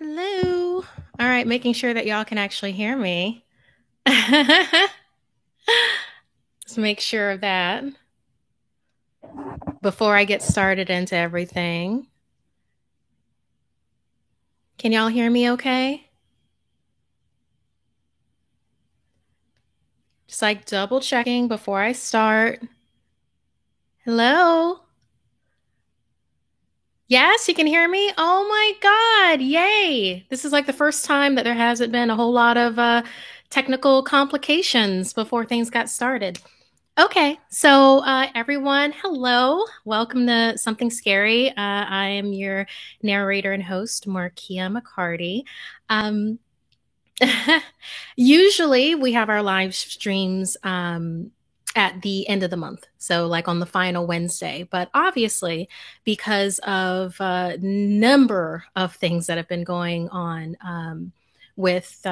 Hello. All right, making sure that y'all can actually hear me. Let's make sure of that before I get started into everything. Can y'all hear me okay? Just like double checking before I start. Hello? Yes, you can hear me? Oh my God, yay. This is like the first time that there hasn't been a whole lot of technical complications before things got started. Okay, so everyone, hello. Welcome to Something Scary. I am your narrator and host, Markia McCarty. Um, Usually, we have our live streams at the end of the month, so like on the final Wednesday. But obviously, because of a number of things that have been going on with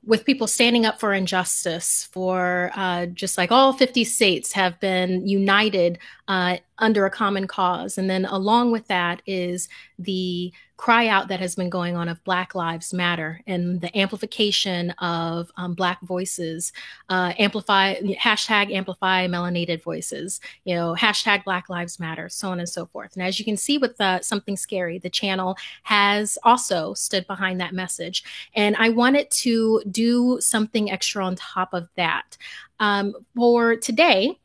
with people standing up for injustice, for just like all 50 states have been united under a common cause. And then along with that is the cry out that has been going on of Black Lives Matter and the amplification of Black voices, amplify melanated voices, hashtag Black Lives Matter, so on and so forth. And as you can see with Something Scary, the channel has also stood behind that message. And I wanted to do something extra on top of that. For today,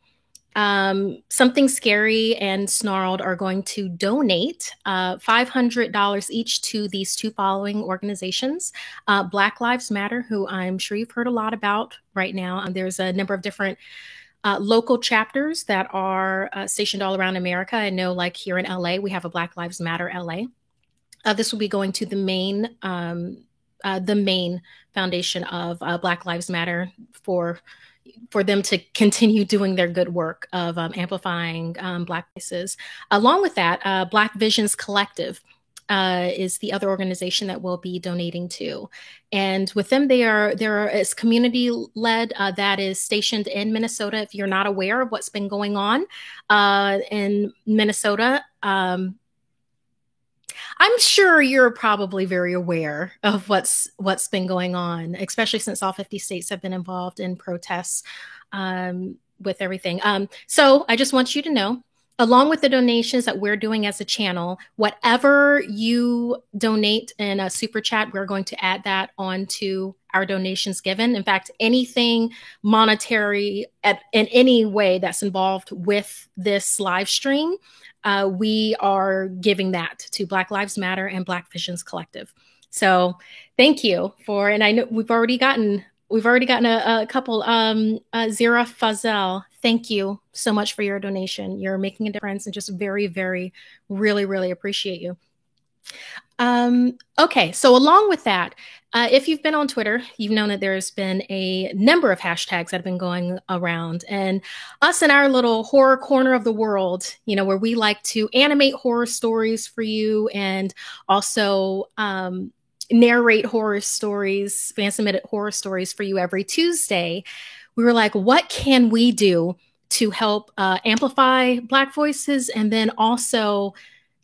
Something Scary and Snarled are going to donate $500 each to these two following organizations. Black Lives Matter, who I'm sure you've heard a lot about right now. There's a number of different local chapters that are stationed all around America. I know, like here in LA, we have a Black Lives Matter LA. This will be going to the main foundation of Black Lives Matter for them to continue doing their good work of amplifying Black voices. Along with that, Black Visions Collective is the other organization that we'll be donating to, and with them, it's community led that is stationed in Minnesota. If you're not aware of what's been going on in Minnesota. I'm sure you're probably very aware of what's been going on, especially since all 50 states have been involved in protests with everything. So I just want you to know, along with the donations that we're doing as a channel, whatever you donate in a super chat, we're going to add that onto our donations given. In fact, anything monetary in any way that's involved with this live stream, we are giving that to Black Lives Matter and Black Visions Collective. So thank you for, and I know we've already gotten a couple. Zira Fazel, thank you so much for your donation. You're making a difference, and just very, very, really, really appreciate you. Okay, so along with that, if you've been on Twitter, you've known that there's been a number of hashtags that have been going around. And us in our little horror corner of the world, where we like to animate horror stories for you and also narrate horror stories, fan submitted horror stories for you every Tuesday, we were like, what can we do to help amplify Black voices and then also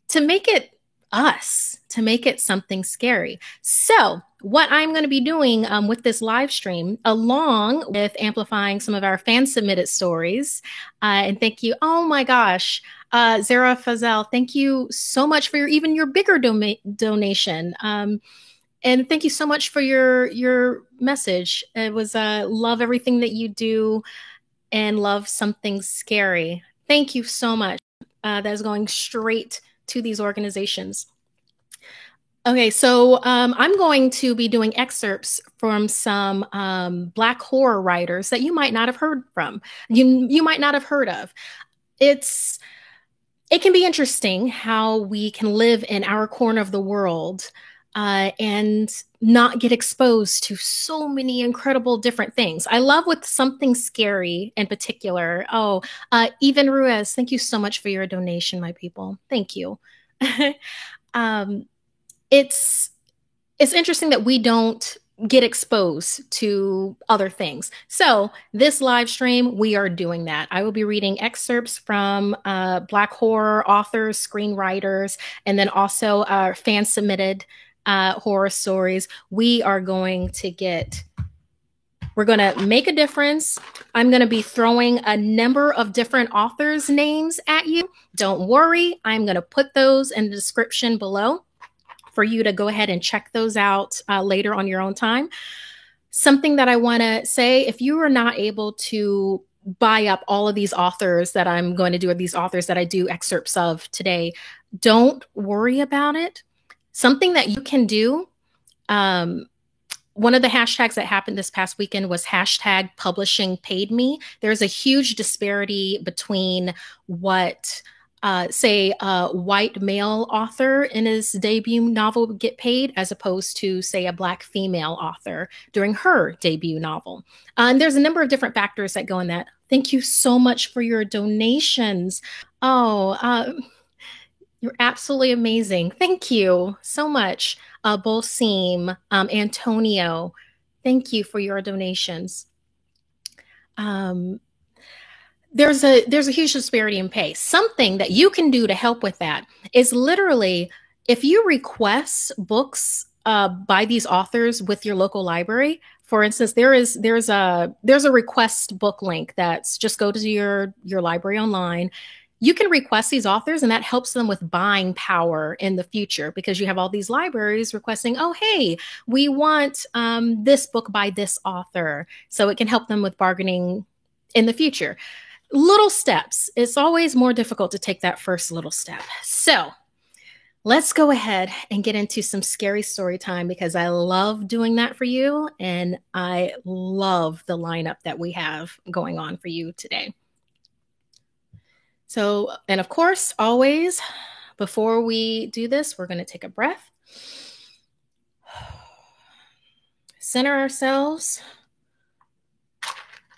to make it us, to make it something scary? So what I'm going to be doing with this live stream, along with amplifying some of our fan submitted stories, and thank you, oh my gosh, Zara Fazel, thank you so much for your bigger donation. And thank you so much for your message. It was love everything that you do and love Something Scary. Thank you so much. That is going straight to these organizations. Okay, so I'm going to be doing excerpts from some Black horror writers that you might not have heard from. You might not have heard of. It can be interesting how we can live in our corner of the world and not get exposed to so many incredible different things. I love with Something Scary in particular. Oh, Even Ruiz, thank you so much for your donation, my people. Thank you. um, it's interesting that we don't get exposed to other things. So this live stream, we are doing that. I will be reading excerpts from Black horror authors, screenwriters, and then also fan submitted horror stories. We're going to make a difference. I'm going to be throwing a number of different authors' names at you. Don't worry. I'm going to put those in the description below for you to go ahead and check those out later on your own time. Something that I want to say, if you are not able to buy up all of these authors that I'm going to do, or these authors that I do excerpts of today, don't worry about it. Something that you can do, one of the hashtags that happened this past weekend was hashtag publishing paid me. There's a huge disparity between what say a white male author in his debut novel would get paid as opposed to, say, a Black female author during her debut novel. And there's a number of different factors that go in that. Thank you so much for your donations. Oh, you're absolutely amazing. Thank you so much, Bolseem, Antonio. Thank you for your donations. There's a huge disparity in pay. Something that you can do to help with that is literally, if you request books by these authors with your local library. For instance, there's a request book link that's just go to your library online. You can request these authors, and that helps them with buying power in the future, because you have all these libraries requesting, oh, hey, we want this book by this author. So it can help them with bargaining in the future. Little steps. It's always more difficult to take that first little step. So let's go ahead and get into some scary story time, because I love doing that for you. And I love the lineup that we have going on for you today. So, and of course, always, before we do this, we're going to take a breath, center ourselves,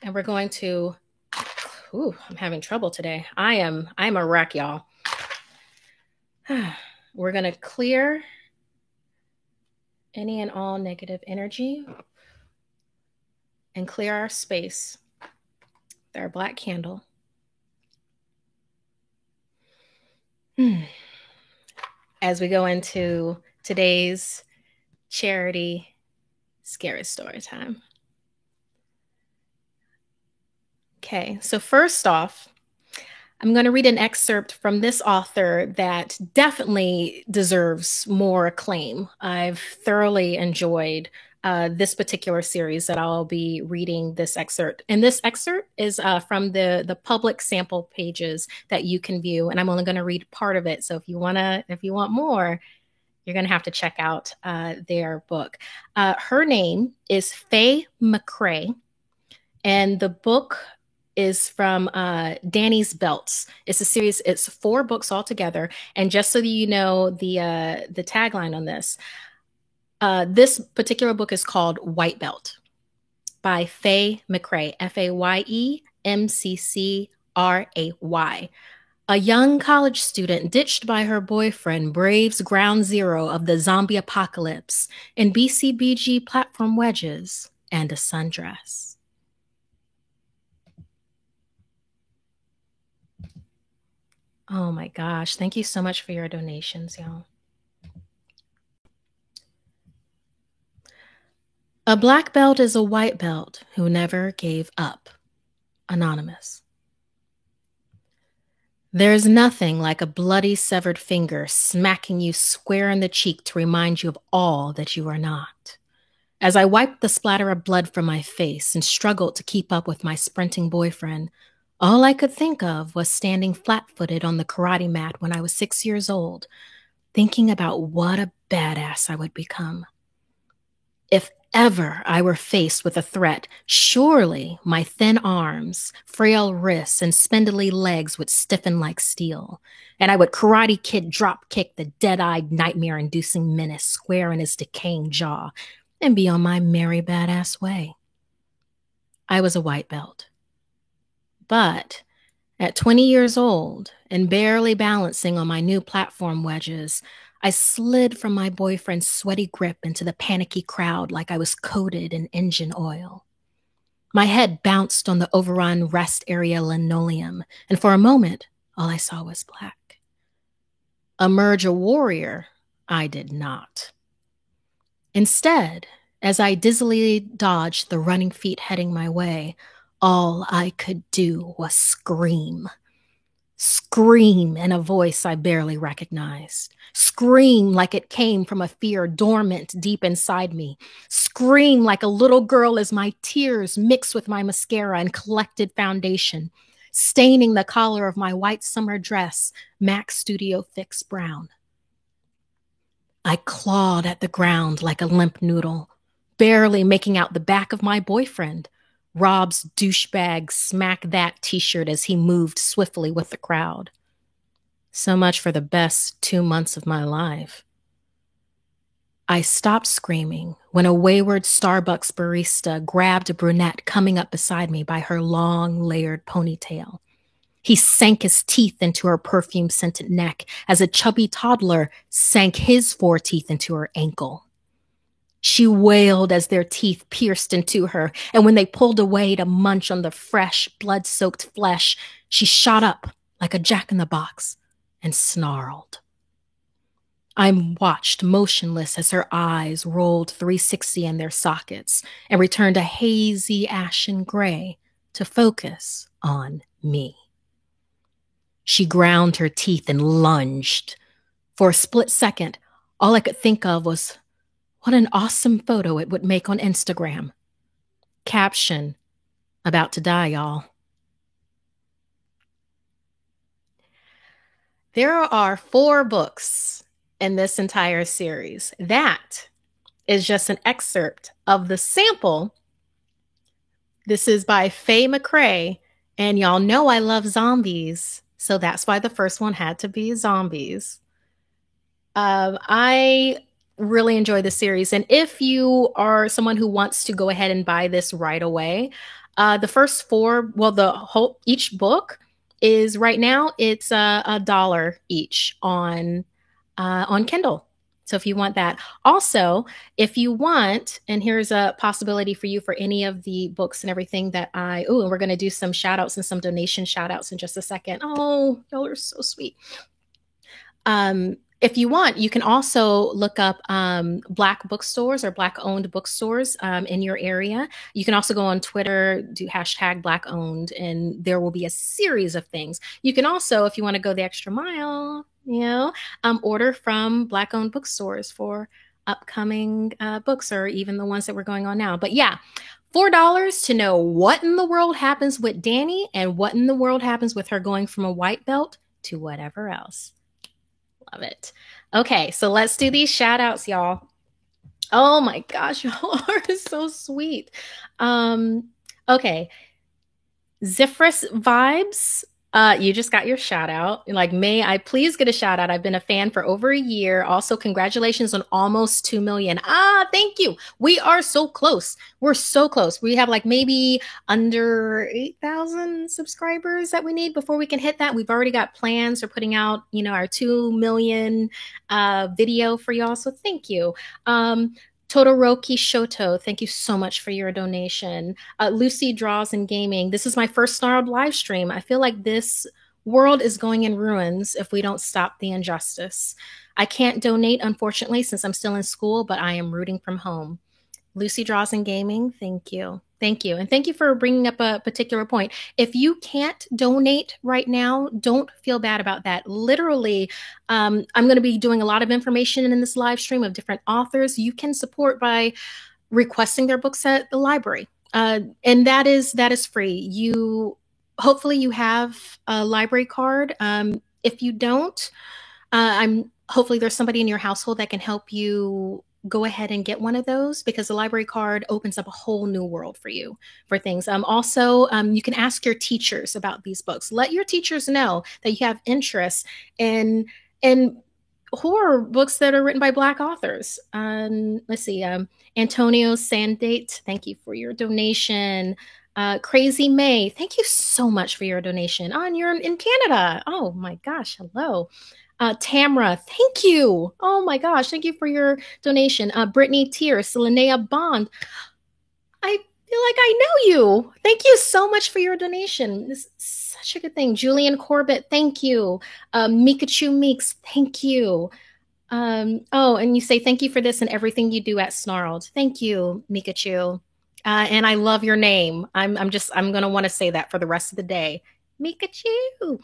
and we're going to, I'm having trouble today. I'm a wreck, y'all. We're going to clear any and all negative energy and clear our space with our black candle. As we go into today's charity scary story time. Okay, so first off, I'm going to read an excerpt from this author that definitely deserves more acclaim. I've thoroughly enjoyed this particular series that I'll be reading this excerpt. And this excerpt is from the public sample pages that you can view. And I'm only going to read part of it. So if you want more, you're going to have to check out their book. Her name is Faye McCrae, and the book is from Danny's Belts. It's a series. It's 4 books altogether. And just so that you know the tagline on this, this particular book is called White Belt by Faye McCrae, FAYEMCCRAY. A young college student ditched by her boyfriend braves ground zero of the zombie apocalypse in BCBG platform wedges and a sundress. Oh my gosh. Thank you so much for your donations, y'all. A black belt is a white belt who never gave up. Anonymous. There's nothing like a bloody severed finger smacking you square in the cheek to remind you of all that you are not. As I wiped the splatter of blood from my face and struggled to keep up with my sprinting boyfriend, all I could think of was standing flat-footed on the karate mat when I was 6 years old, thinking about what a badass I would become. If ever I were faced with a threat, surely my thin arms, frail wrists, and spindly legs would stiffen like steel, and I would Karate Kid drop kick the dead-eyed, nightmare-inducing menace square in his decaying jaw and be on my merry badass way. I was a white belt. But at 20 years old and barely balancing on my new platform wedges, I slid from my boyfriend's sweaty grip into the panicky crowd like I was coated in engine oil. My head bounced on the overrun rest area linoleum, and for a moment, all I saw was black. Emerge a warrior, I did not. Instead, as I dizzily dodged the running feet heading my way, all I could do was scream. Scream in a voice I barely recognized. Scream like it came from a fear dormant deep inside me. Scream like a little girl as my tears mixed with my mascara and collected foundation, staining the collar of my white summer dress, MAC Studio Fix Brown. I clawed at the ground like a limp noodle, barely making out the back of my boyfriend. Rob's douchebag smack that t-shirt as he moved swiftly with the crowd. So much for the best 2 months of my life. I stopped screaming when a wayward Starbucks barista grabbed a brunette coming up beside me by her long, layered ponytail. He sank his teeth into her perfume-scented neck as a chubby toddler sank his 4 teeth into her ankle. She wailed as their teeth pierced into her, and when they pulled away to munch on the fresh, blood-soaked flesh, she shot up like a jack-in-the-box and snarled. I watched motionless as her eyes rolled 360 in their sockets and returned a hazy ashen gray to focus on me. She ground her teeth and lunged. For a split second, all I could think of was, what an awesome photo it would make on Instagram. Caption, about to die, y'all. There are 4 books in this entire series. That is just an excerpt of the sample. This is by Faye McRae, and y'all know I love zombies, so that's why the first one had to be zombies. I really enjoy the series, and if you are someone who wants to go ahead and buy this right away, the first 4, well, each book is right now it's $1 each on Kindle. So if you want that. Also, if you want, and here's a possibility for you for any of the books and everything that and we're going to do some shout outs and some donation shout outs in just a second. Oh, y'all are so sweet. If you want, you can also look up Black bookstores or Black-owned bookstores in your area. You can also go on Twitter, do hashtag Black-owned, and there will be a series of things. You can also, if you want to go the extra mile, order from Black-owned bookstores for upcoming books or even the ones that we're going on now. But yeah, $4 to know what in the world happens with Danny and what in the world happens with her going from a white belt to whatever else. Love it. Okay, so let's do these shout outs, y'all. Oh my gosh, y'all are so sweet. Okay. Zifrus Vibes, you just got your shout out. Like, may I please get a shout out? I've been a fan for over a year. Also, congratulations on almost 2 million. Thank you. We are so close. We're so close. We have like maybe under 8,000 subscribers that we need before we can hit that. We've already got plans for putting out, our 2 million video for y'all. So thank you. Todoroki Shoto, thank you so much for your donation. Lucy Draws and Gaming, this is my first snarled live stream. I feel like this world is going in ruins if we don't stop the injustice. I can't donate, unfortunately, since I'm still in school, but I am rooting from home. Lucy Draws and Gaming, thank you. Thank you. And thank you for bringing up a particular point. If you can't donate right now, don't feel bad about that. Literally, I'm going to be doing a lot of information in this live stream of different authors. You can support by requesting their books at the library. And that is free. Hopefully you have a library card. If you don't, hopefully there's somebody in your household that can help you go ahead and get one of those, because the library card opens up a whole new world for you for things. Also, you can ask your teachers about these books. Let your teachers know that you have interest in horror books that are written by Black authors. Let's see, Antonio Sandate, thank you for your donation. Crazy May, thank you so much for your donation. Oh, and you're in Canada. Oh my gosh, hello. Tamra, thank you. Oh my gosh, thank you for your donation. Brittany Tier, Linnea Bond, I feel like I know you. Thank you so much for your donation. This is such a good thing. Julian Corbett, thank you. Mikachu Meeks, thank you. Oh, and you say thank you for this and everything you do at Snarled. Thank you, Mikachu. And I love your name. I'm gonna want to say that for the rest of the day. Mikachu.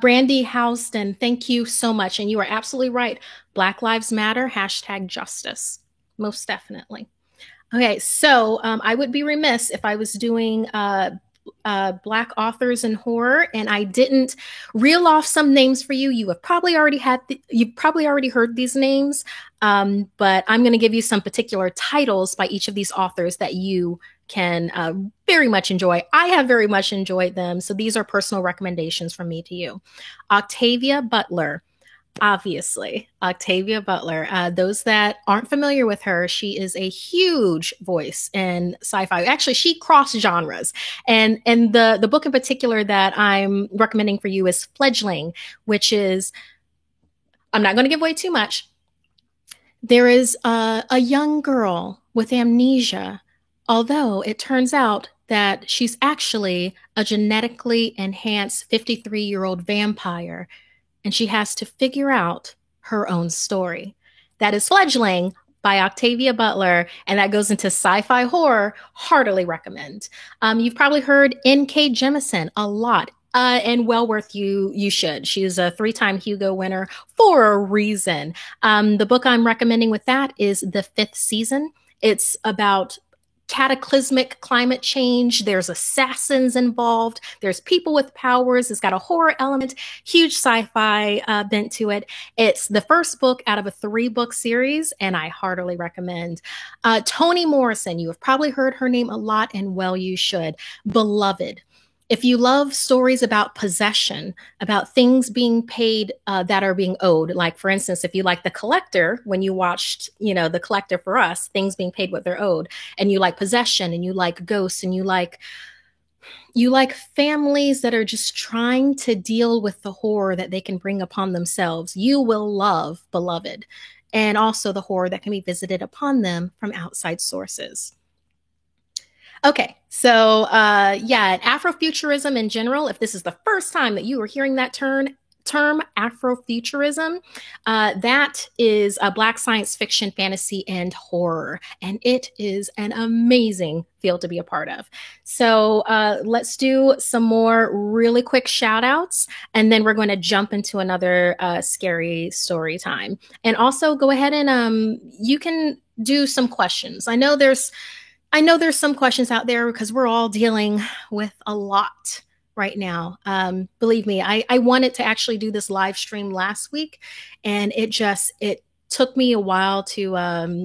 Brandy Houston, thank you so much. And you are absolutely right. Black Lives Matter, hashtag justice. Most definitely. Okay, so I would be remiss if I was doing Black authors in horror and I didn't reel off some names for you. You have probably already you've probably already heard these names, but I'm going to give you some particular titles by each of these authors that you can very much enjoy. I have very much enjoyed them, so these are personal recommendations from me to you. Octavia Butler. Obviously, Octavia Butler. Those that aren't familiar with her, she is a huge voice in sci-fi. Actually, she crossed genres. And the book in particular that I'm recommending for you is Fledgling, which is, I'm not going to give away too much. There is a young girl with amnesia, although it turns out that she's actually a genetically enhanced 53-year-old vampire, and she has to figure out her own story. That is Fledgling by Octavia Butler, and that goes into sci-fi horror. Heartily recommend. You've probably heard N.K. Jemisin a lot. And well worth you should. She's a 3-time Hugo winner for a reason. The book I'm recommending with that is The Fifth Season. It's about cataclysmic climate change. There's assassins involved. There's people with powers. It's got a horror element, huge sci-fi bent to it. It's the first book out of a 3-book series, and I heartily recommend. Toni Morrison, you have probably heard her name a lot, and well, you should. Beloved. If you love stories about possession, about things being paid that are being owed, like for instance, if you like The Collector, when you watched, The Collector for us, things being paid what they're owed, and you like possession, and you like ghosts, and you like families that are just trying to deal with the horror that they can bring upon themselves, you will love Beloved, and also the horror that can be visited upon them from outside sources. Okay, so Afrofuturism in general, if this is the first time that you are hearing that term Afrofuturism, that is a Black science fiction, fantasy, and horror, and it is an amazing field to be a part of. So let's do some more really quick shout outs, and then we're going to jump into another scary story time. And also go ahead and you can do some questions. I know there's some questions out there because we're all dealing with a lot right now. Believe me, I wanted to actually do this live stream last week, and it took me a while to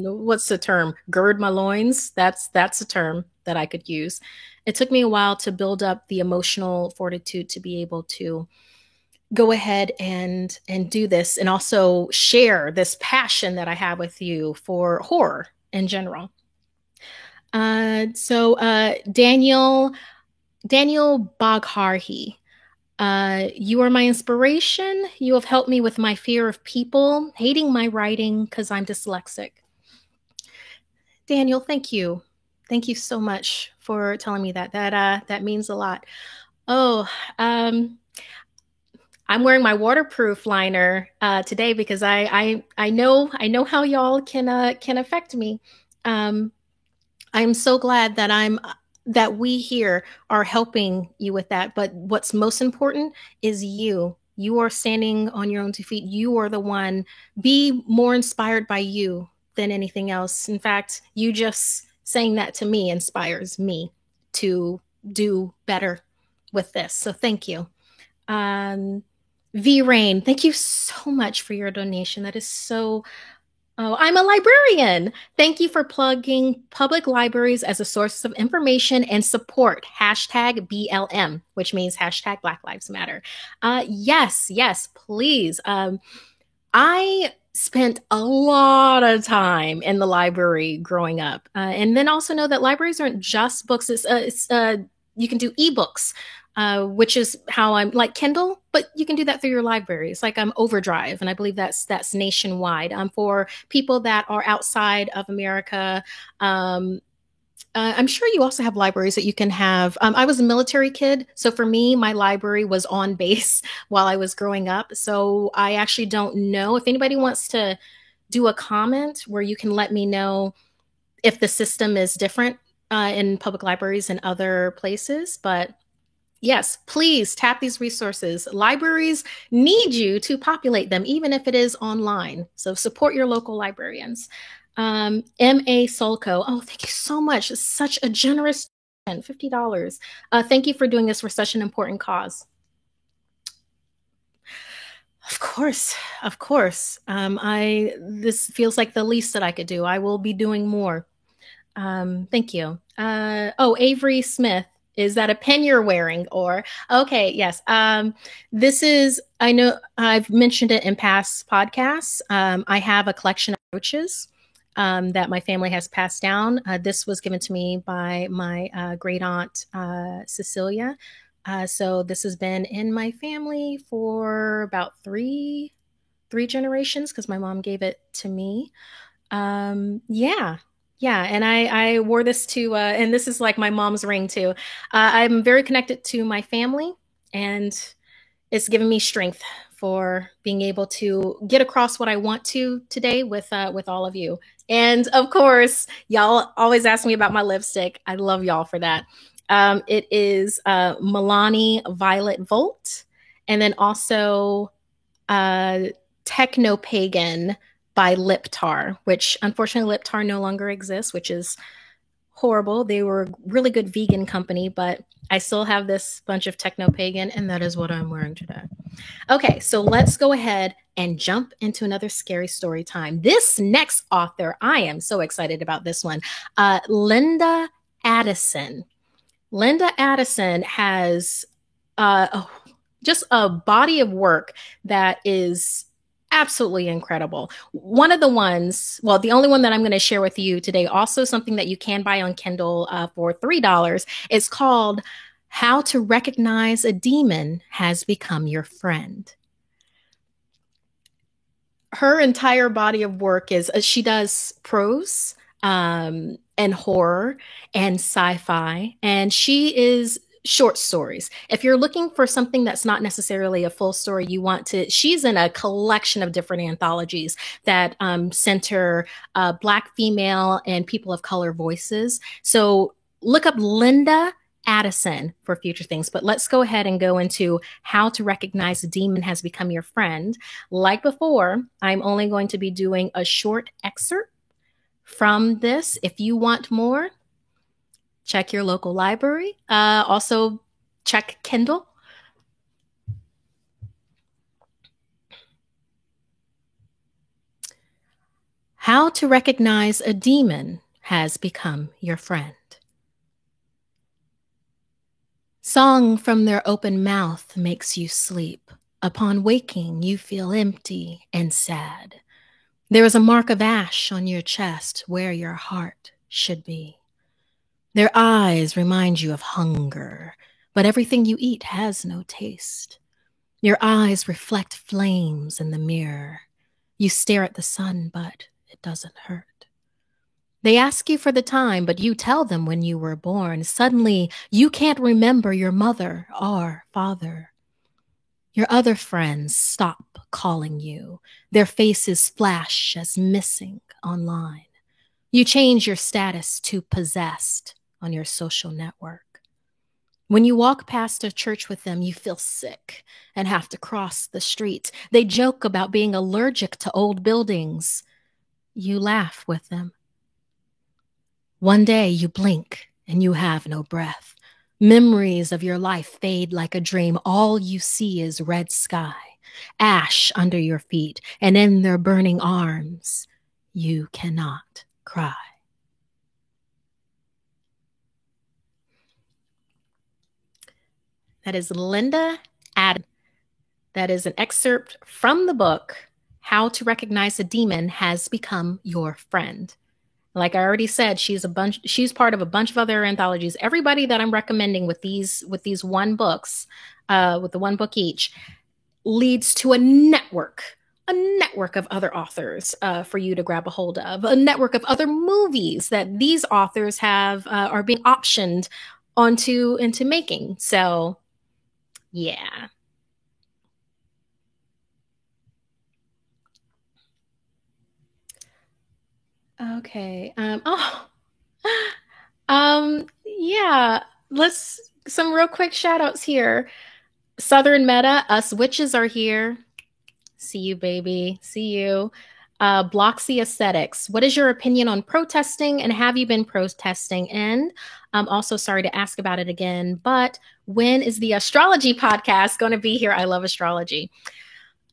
what's the term? Gird my loins. That's a term that I could use. It took me a while to build up the emotional fortitude to be able to go ahead and do this, and also share this passion that I have with you for horror in general. Daniel Bagharhi, you are my inspiration. You have helped me with my fear of people, hating my writing because I'm dyslexic. Daniel, thank you. Thank you so much for telling me that. That means a lot. Oh, I'm wearing my waterproof liner today because I know how y'all can affect me. I'm so glad that we here are helping you with that. But what's most important is you. You are standing on your own 2 feet. You are the one. Be more inspired by you than anything else. In fact, you just saying that to me inspires me to do better with this. So thank you. V Rain, thank you so much for your donation. That is so. Oh, I'm a librarian. Thank you for plugging public libraries as a source of information and support. Hashtag BLM, which means hashtag Black Lives Matter. Yes, please. I spent a lot of time in the library growing up. And then also know that libraries aren't just books. You can do ebooks, which is how I'm like Kindle, but you can do that through your libraries. Like Overdrive, and I believe that's nationwide. For people that are outside of America, I'm sure you also have libraries that you can have. I was a military kid, so for me, my library was on base while I was growing up. So I actually don't know if anybody wants to do a comment where you can let me know if the system is different in public libraries and other places. But yes, please tap these resources. Libraries need you to populate them, even if it is online. So support your local librarians. M.A. Solco. Oh, thank you so much. It's such a generous $50. Thank you for doing this for such an important cause. Of course, of course. I This feels like the least that I could do. I will be doing more. Thank you. Avery Smith. Is that a pen you're wearing? Or okay, yes. This is. I know I've mentioned it in past podcasts. I have a collection of brooches that my family has passed down. This was given to me by my great aunt Cecilia. So this has been in my family for about three generations because my mom gave it to me. Yeah. Yeah, and I wore this to, and this is like my mom's ring too. I'm very connected to my family, and it's given me strength for being able to get across what I want to today with all of you. And of course, y'all always ask me about my lipstick. I love y'all for that. It is Milani Violet Volt, and then also uh, Techno Pagan by Liptar, which unfortunately Liptar no longer exists, which is horrible. They were a really good vegan company, but I still have this bunch of Techno Pagan, and that is what I'm wearing today. Okay, so let's go ahead and jump into another scary story time. This next author, I am so excited about this one. Linda Addison. Linda Addison has just a body of work that is absolutely incredible. One of the ones, well, the only one that I'm going to share with you today, also something that you can buy on Kindle for $3, is called How to Recognize a Demon Has Become Your Friend. Her entire body of work is, she does prose and horror and sci-fi, and she is short stories. If you're looking for something that's not necessarily a full story, she's in a collection of different anthologies that center Black, female, and people of color voices. So look up Linda Addison for future things. But let's go ahead and go into How to Recognize a Demon Has Become Your Friend. Like before, I'm only going to be doing a short excerpt from this. If you want more, check your local library. Also, check Kindle. How to Recognize a Demon Has Become Your Friend. Song from their open mouth makes you sleep. Upon waking, you feel empty and sad. There is a mark of ash on your chest where your heart should be. Their eyes remind you of hunger, but everything you eat has no taste. Your eyes reflect flames in the mirror. You stare at the sun, but it doesn't hurt. They ask you for the time, but you tell them when you were born. Suddenly, you can't remember your mother or father. Your other friends stop calling you. Their faces flash as missing online. You change your status to possessed on your social network. When you walk past a church with them, you feel sick and have to cross the street. They joke about being allergic to old buildings. You laugh with them. One day you blink and you have no breath. Memories of your life fade like a dream. All you see is red sky, ash under your feet, and in their burning arms, you cannot cry. That is Linda Addison. That is an excerpt from the book, How to Recognize a Demon Has Become Your Friend. Like I already said, she's part of a bunch of other anthologies. Everybody that I'm recommending with these one books, with the one book each, leads to a network of other authors for you to grab a hold of, a network of other movies that these authors have are being optioned onto into making. So yeah. Okay. Yeah. Let's some real quick shout outs here. Southern Meta, Us Witches are here. See you, baby. See you. Bloxy Aesthetics. What is your opinion on protesting, and have you been protesting? And I'm also sorry to ask about it again, but when is the astrology podcast going to be here? I love astrology.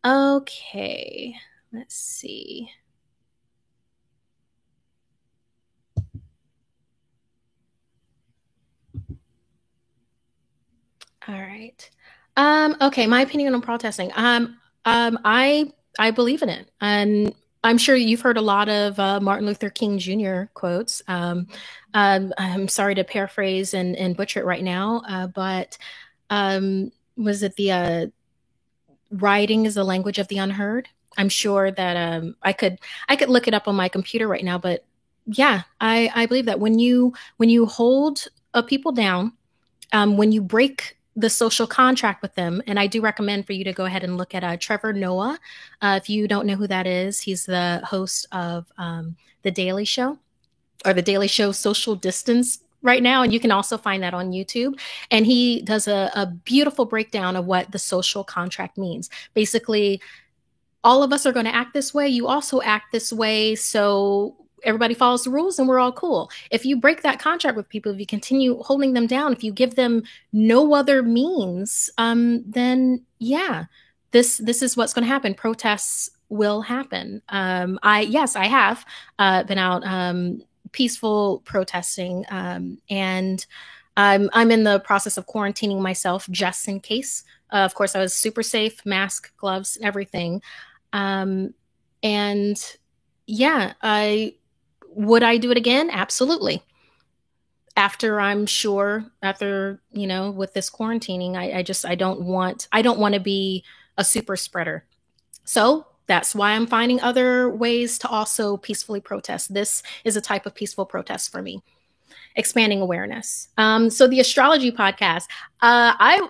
Okay, let's see. All right. Okay, my opinion on protesting. I believe in it, and I'm sure you've heard a lot of Martin Luther King Jr. quotes. I'm sorry to paraphrase and butcher it right now, but was it the writing is the language of the unheard? I'm sure that I could look it up on my computer right now, but yeah, I believe that when you hold a people down, when you break the social contract with them. And I do recommend for you to go ahead and look at Trevor Noah. If you don't know who that is, he's the host of The Daily Show, or The Daily Show Social Distance right now. And you can also find that on YouTube. And he does a beautiful breakdown of what the social contract means. Basically, all of us are going to act this way. You also act this way. So everybody follows the rules and we're all cool. If you break that contract with people, if you continue holding them down, if you give them no other means, then yeah, this is what's going to happen. Protests will happen. I have been out peaceful protesting, and I'm in the process of quarantining myself just in case. Of course, I was super safe, mask, gloves, everything. Um, and yeah, I would I do it again? Absolutely. After I'm sure, after, with this quarantining, I don't want to be a super spreader. So that's why I'm finding other ways to also peacefully protest. This is a type of peaceful protest for me, expanding awareness. So the astrology podcast, I,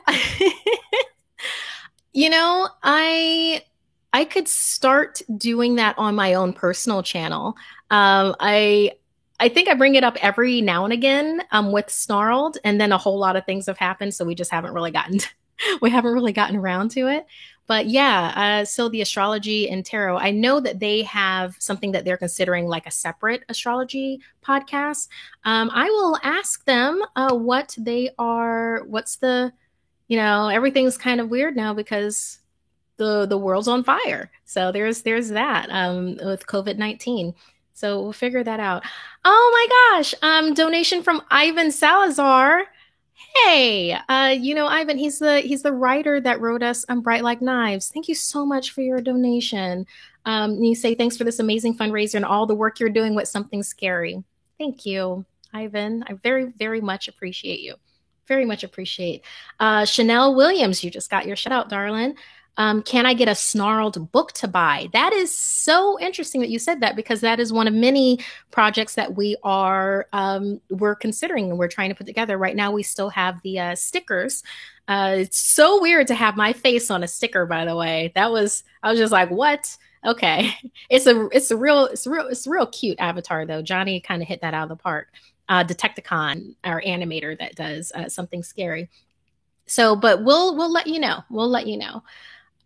I could start doing that on my own personal channel. I think I bring it up every now and again with Snarled, and then a whole lot of things have happened, so we just haven't really gotten we haven't really gotten around to it. But yeah, so the astrology and tarot, I know that they have something that they're considering like a separate astrology podcast. I will ask them what they are. What's the, everything's kind of weird now because the world's on fire. So there's that with COVID-19. So we'll figure that out. Oh my gosh! Donation from Ivan Salazar. Hey, Ivan, he's the writer that wrote us Bright Like Knives. Thank you so much for your donation. You say thanks for this amazing fundraiser and all the work you're doing with Something Scary. Thank you, Ivan. I very, very much appreciate you. Very much appreciate. Chanel Williams, you just got your shout out, darling. Can I get a Snarled book to buy? That is so interesting that you said that, because that is one of many projects that we're considering and we're trying to put together. Right now, we still have the stickers. It's so weird to have my face on a sticker, by the way. I was just like, what? Okay. It's a real cute avatar though. Johnny kind of hit that out of the park. Detecticon, our animator that does Something Scary. So, but we'll let you know. We'll let you know.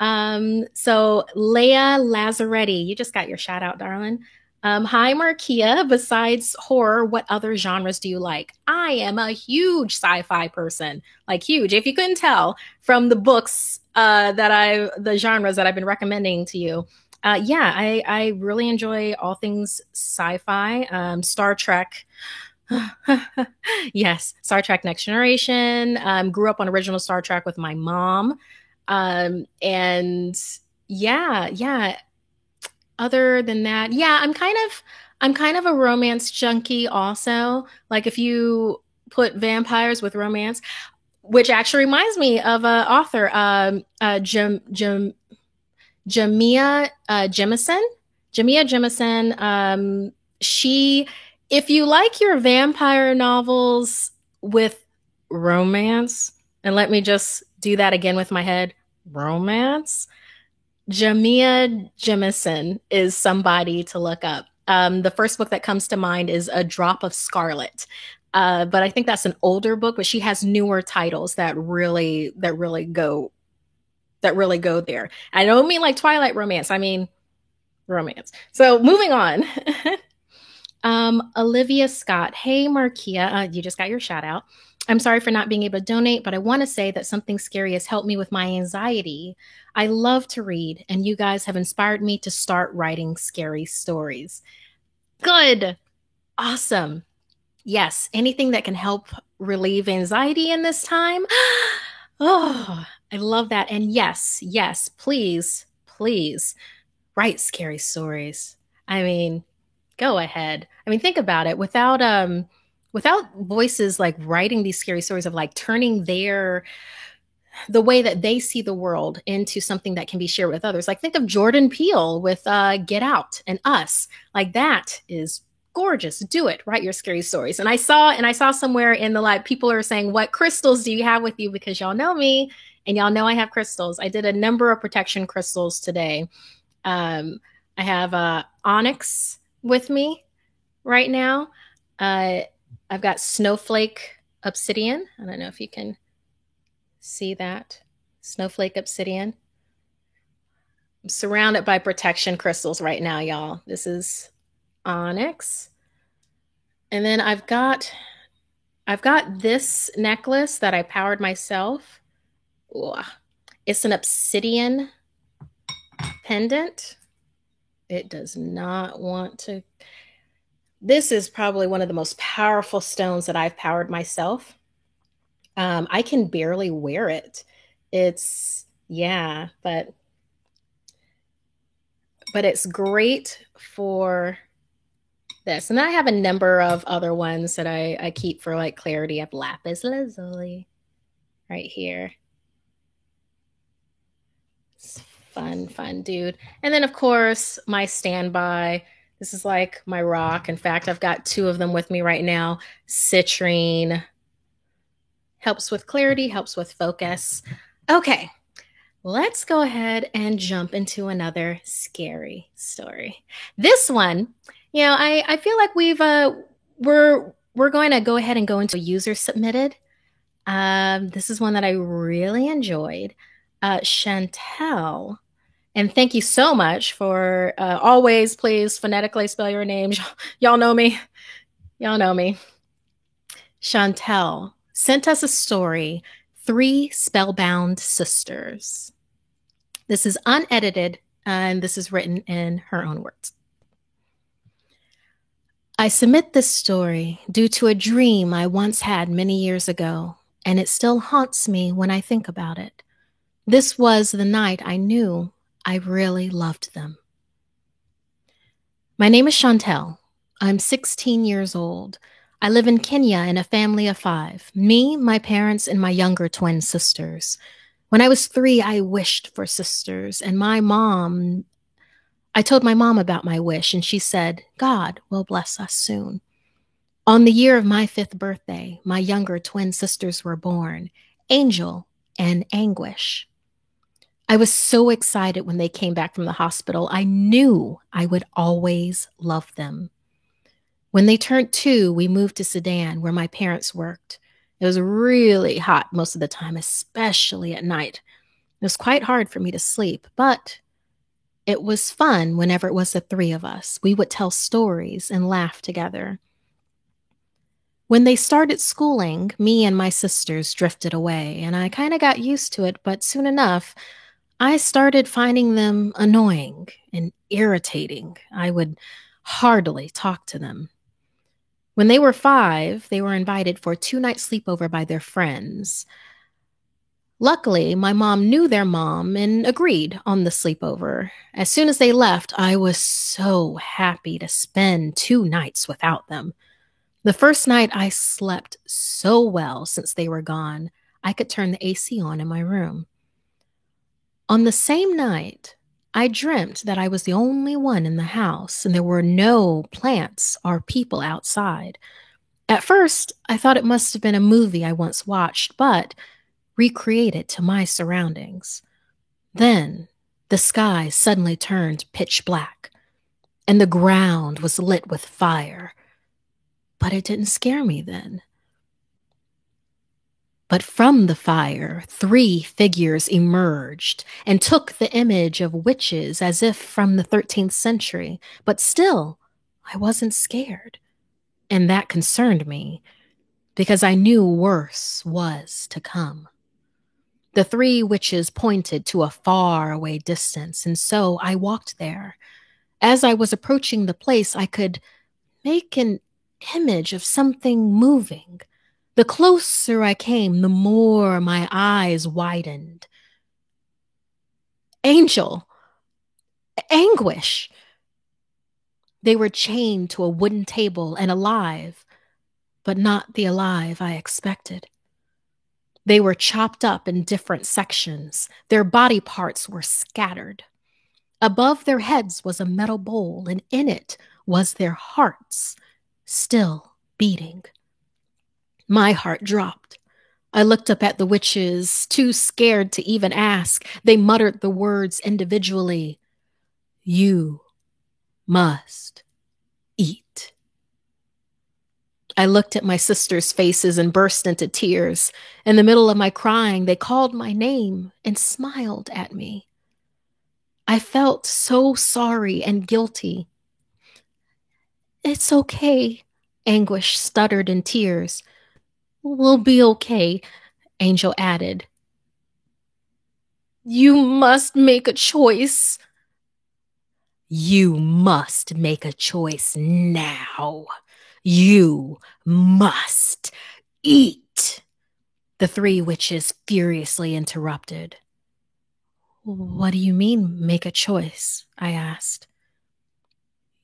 So Leia Lazzaretti, you just got your shout out, darling. Hi, Markia. Besides horror, what other genres do you like? I am a huge sci-fi person, like huge. If you couldn't tell from the books the genres that I've been recommending to you. Yeah, I really enjoy all things sci-fi. Star Trek. Yes, Star Trek Next Generation. Grew up on original Star Trek with my mom. And yeah, yeah. other than that, yeah, I'm kind of a romance junkie also. Like if you put vampires with romance, which actually reminds me of an author, Jamia Jemison. Jamia Jemison. She, if you like your vampire novels with romance, and let me just do that again with my head, romance. Jamia Jemison is somebody to look up. The first book that comes to mind is A Drop of Scarlet. But I think that's an older book, but she has newer titles that really go there. I don't mean like Twilight romance. I mean romance. So moving on. Olivia Scott. Hey, Markia. You just got your shout out. I'm sorry for not being able to donate, but I want to say that something scary has helped me with my anxiety. I love to read, and you guys have inspired me to start writing scary stories. Good. Awesome. Yes, anything that can help relieve anxiety in this time. Oh, I love that. And yes, yes, please, please write scary stories. I mean, go ahead. I mean, think about it. Without voices like writing these scary stories of like turning the way that they see the world into something that can be shared with others. Like think of Jordan Peele with Get Out and Us. Like that is gorgeous. Do it. Write your scary stories. And I saw somewhere in the live people are saying, "What crystals do you have with you?" Because y'all know me and y'all know I have crystals. I did a number of protection crystals today. I have onyx with me right now. I've got snowflake obsidian. I don't know if you can see that. Snowflake obsidian. I'm surrounded by protection crystals right now, y'all. This is onyx. And then I've got this necklace that I powered myself. Ooh, it's an obsidian pendant. It does not want to. This is probably one of the most powerful stones that I've powered myself. I can barely wear it. It's, yeah, but it's great for this. And then I have a number of other ones that I keep for like clarity. I have lapis lazuli right here. It's fun, dude. And then of course my standby. This is like my rock. In fact, I've got two of them with me right now. Citrine helps with clarity, helps with focus. Okay, let's go ahead and jump into another scary story. This one, I feel like we're going to go ahead and go into user submitted. This is one that I really enjoyed. Chantel, and thank you so much for always, please phonetically spell your names. Y'all know me. Y'all know me. Chantel sent us a story, Three Spellbound Sisters. This is unedited, and this is written in her own words. I submit this story due to a dream I once had many years ago, and it still haunts me when I think about it. This was the night I knew I really loved them. My name is Chantel. I'm 16 years old. I live in Kenya in a family of 5, me, my parents, and my younger twin sisters. When I was 3, I wished for sisters, and I told my mom about my wish, and she said, God will bless us soon. On the year of my 5th birthday, my younger twin sisters were born, Angel and Anguish. I was so excited when they came back from the hospital. I knew I would always love them. When they turned 2, we moved to Sudan, where my parents worked. It was really hot most of the time, especially at night. It was quite hard for me to sleep, but it was fun whenever it was the 3 of us. We would tell stories and laugh together. When they started schooling, me and my sisters drifted away, and I kind of got used to it, but soon enough, I started finding them annoying and irritating. I would hardly talk to them. When they were 5, they were invited for a 2-night sleepover by their friends. Luckily, my mom knew their mom and agreed on the sleepover. As soon as they left, I was so happy to spend 2 nights without them. The first night, I slept so well since they were gone, I could turn the AC on in my room. On the same night, I dreamt that I was the only one in the house and there were no plants or people outside. At first, I thought it must have been a movie I once watched, but recreated to my surroundings. Then, the sky suddenly turned pitch black, and the ground was lit with fire. But it didn't scare me then. But from the fire, 3 figures emerged and took the image of witches as if from the 13th century. But still, I wasn't scared. And that concerned me because I knew worse was to come. The 3 witches pointed to a far away distance, and so I walked there. As I was approaching the place, I could make an image of something moving. The closer I came, the more my eyes widened. Angel, Anguish. They were chained to a wooden table and alive, but not the alive I expected. They were chopped up in different sections. Their body parts were scattered. Above their heads was a metal bowl, and in it was their hearts, still beating. My heart dropped. I looked up at the witches, too scared to even ask. They muttered the words individually. You must eat. I looked at my sisters' faces and burst into tears. In the middle of my crying, they called my name and smiled at me. I felt so sorry and guilty. It's okay, Anguish stuttered in tears. We'll be okay, Angel added. You must make a choice. You must make a choice now. You must eat, the 3 witches furiously interrupted. What do you mean, make a choice? I asked.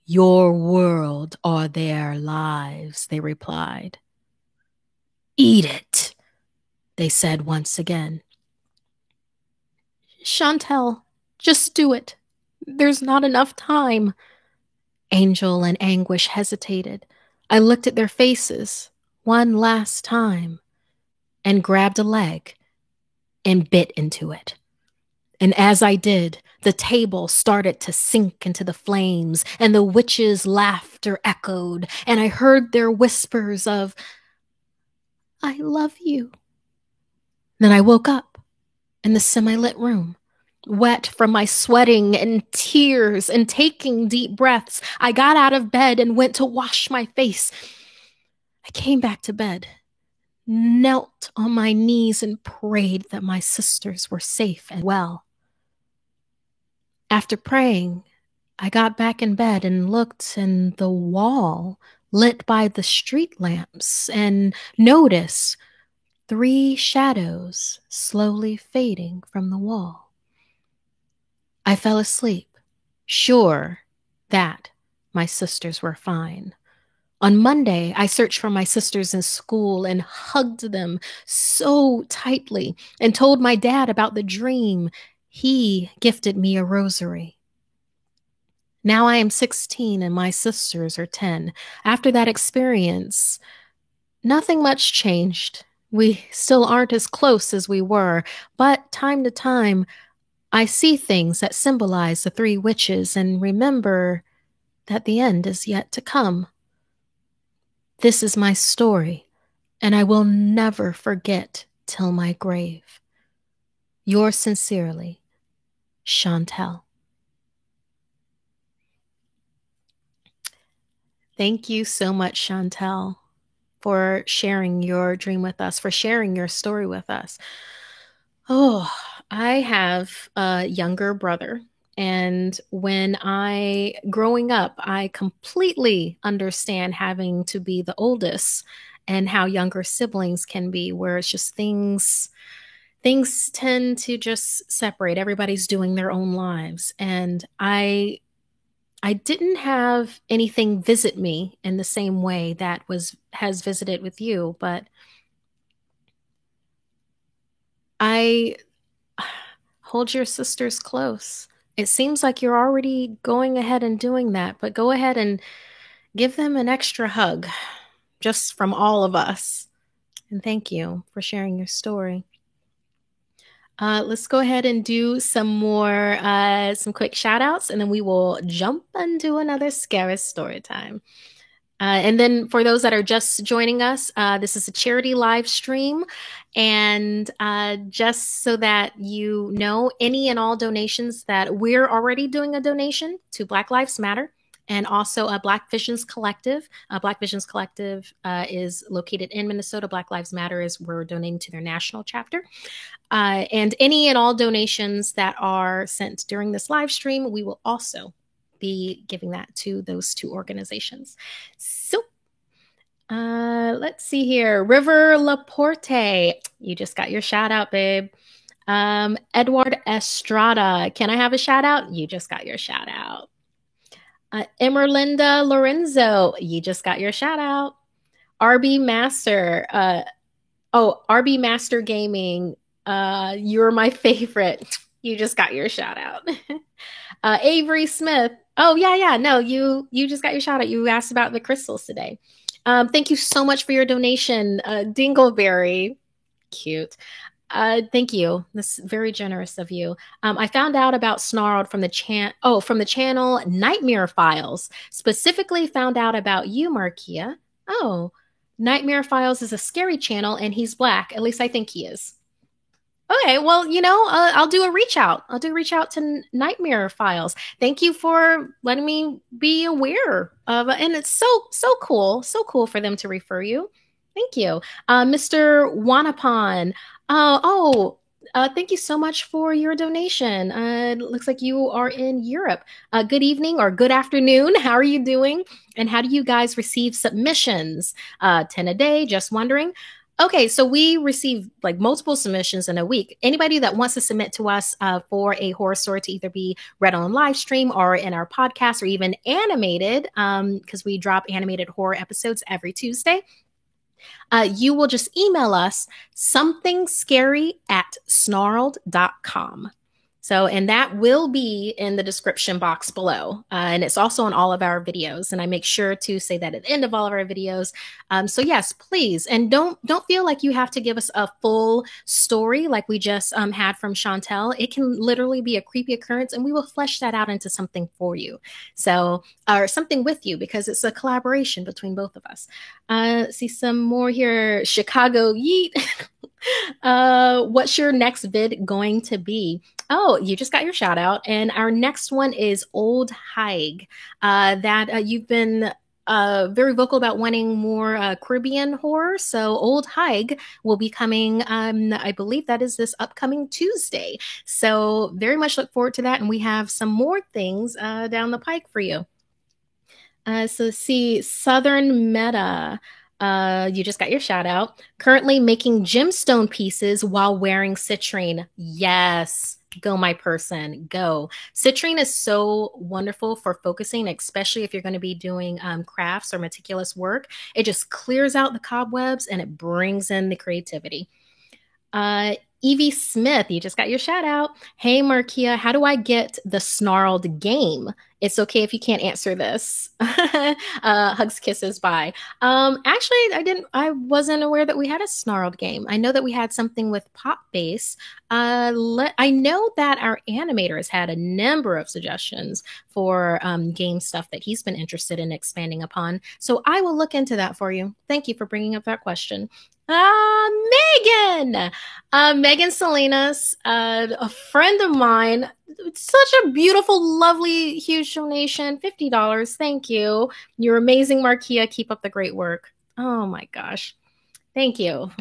Your world or their lives, they replied. Eat it, they said once again. Chantel, just do it. There's not enough time. Angel and Anguish hesitated. I looked at their faces one last time and grabbed a leg and bit into it. And as I did, the table started to sink into the flames, and the witches' laughter echoed, and I heard their whispers of, I love you. Then I woke up in the semi-lit room. Wet from my sweating and tears and taking deep breaths, I got out of bed and went to wash my face. I came back to bed, knelt on my knees and prayed that my sisters were safe and well. After praying, I got back in bed and looked in the wall lit by the street lamps and noticed 3 shadows slowly fading from the wall. I fell asleep, sure that my sisters were fine. On Monday, I searched for my sisters in school and hugged them so tightly and told my dad about the dream. He gifted me a rosary. Now I am 16 and my sisters are 10. After that experience, nothing much changed. We still aren't as close as we were, but time to time, I see things that symbolize the 3 witches and remember that the end is yet to come. This is my story, and I will never forget till my grave. Yours sincerely, Chantel. Thank you so much, Chantel, for sharing your dream with us, for sharing your story with us. Oh, I have a younger brother. And growing up, I completely understand having to be the oldest and how younger siblings can be, where it's just things things tend to just separate. Everybody's doing their own lives. And I didn't have anything visit me in the same way that was has visited with you, but I hold your sisters close. It seems like you're already going ahead and doing that, but go ahead and give them an extra hug just from all of us. And thank you for sharing your story. Let's go ahead and do some quick shout outs, and then we will jump into another scary story time. And then for those that are just joining us, this is a charity live stream. And just so that you know, any and all donations that we're already doing a donation to Black Lives Matter and also Black Visions Collective. Black Visions Collective is located in Minnesota. Black Lives Matter is we're donating to their national chapter. And any and all donations that are sent during this live stream, we will also be giving that to those two organizations. So let's see here. River Laporte, you just got your shout out, babe. Edward Estrada, can I have a shout out? You just got your shout out. Emerlinda Lorenzo, you just got your shout out. RB Master, RB Master Gaming, you're my favorite. You just got your shout out. Avery Smith, oh yeah, no, you just got your shout out. You asked about the crystals today. Thank you so much for your donation, Dingleberry. Cute. Thank you. That's very generous of you. I found out about Snarled from the channel Nightmare Files. Specifically found out about you, Markia. Oh, Nightmare Files is a scary channel, and he's Black. At least I think he is. Okay, well, I'll do a reach out. I'll do a reach out to Nightmare Files. Thank you for letting me be aware of, and it's so cool for them to refer you. Thank you, Mr. Wanapon. Thank you so much for your donation. It looks like you are in Europe. Good evening or good afternoon. How are you doing? And how do you guys receive submissions? 10 a day. Just wondering. Okay, so we receive like multiple submissions in a week. Anybody that wants to submit to us for a horror story to either be read on live stream or in our podcast or even animated, because we drop animated horror episodes every Tuesday, you will just email us somethingscary@snarled.com. So, and that will be in the description box below. And it's also in all of our videos. And I make sure to say that at the end of all of our videos. So yes, please. And don't feel like you have to give us a full story like we just had from Chantel. It can literally be a creepy occurrence and we will flesh that out into something for you. So, or something with you, because it's a collaboration between both of us. See some more here. Chicago Yeet. What's your next vid going to be? Oh, you just got your shout out. And our next one is Old Haig. That you've been very vocal about wanting more Caribbean horror. So Old Haig will be coming, I believe that is this upcoming Tuesday. So very much look forward to that. And we have some more things down the pike for you. So see, Southern Meta. You just got your shout out. Currently making gemstone pieces while wearing citrine. Yes. Go, my person, go. Citrine is so wonderful for focusing, especially if you're going to be doing crafts or meticulous work. It just clears out the cobwebs and it brings in the creativity. Evie Smith, you just got your shout out. Hey, Markia, how do I get the Snarled game? It's okay if you can't answer this. Hugs, kisses, bye. Actually, I wasn't aware that we had a Snarled game. I know that we had something with Pop Base. I know that our animator has had a number of suggestions for game stuff that he's been interested in expanding upon. So I will look into that for you. Thank you for bringing up that question. Megan Salinas, a friend of mine. Such a beautiful, lovely, huge donation. $50. Thank you. You're amazing, Markia. Keep up the great work. Oh my gosh. Thank you.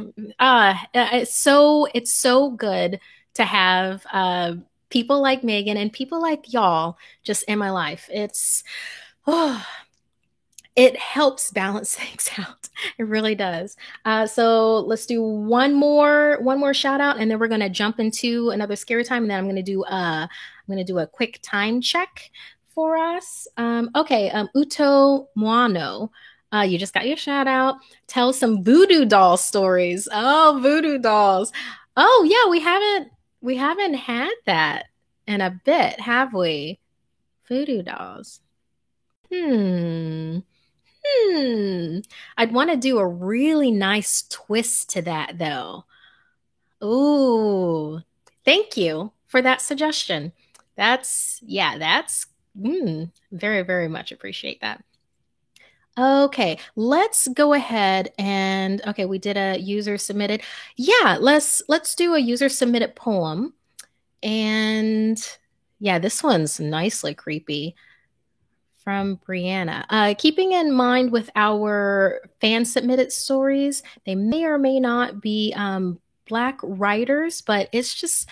It's so good to have people like Megan and people like y'all just in my life. It helps balance things out. It really does. So let's do one more shout out, and then we're gonna jump into another scary time, and then I'm gonna do a quick time check for us. Okay, Uto Moano. You just got your shout out. Tell some voodoo doll stories. Oh, voodoo dolls. Oh yeah, we haven't had that in a bit, have we? Voodoo dolls. Hmm. Hmm. I'd want to do a really nice twist to that, though. Ooh, thank you for that suggestion. That's very, very much appreciate that. Okay, let's go ahead and okay, we did a user submitted. Yeah, let's do a user submitted poem. And yeah, this one's nicely creepy. From Brianna. Keeping in mind with our fan submitted stories, they may or may not be Black writers, but it's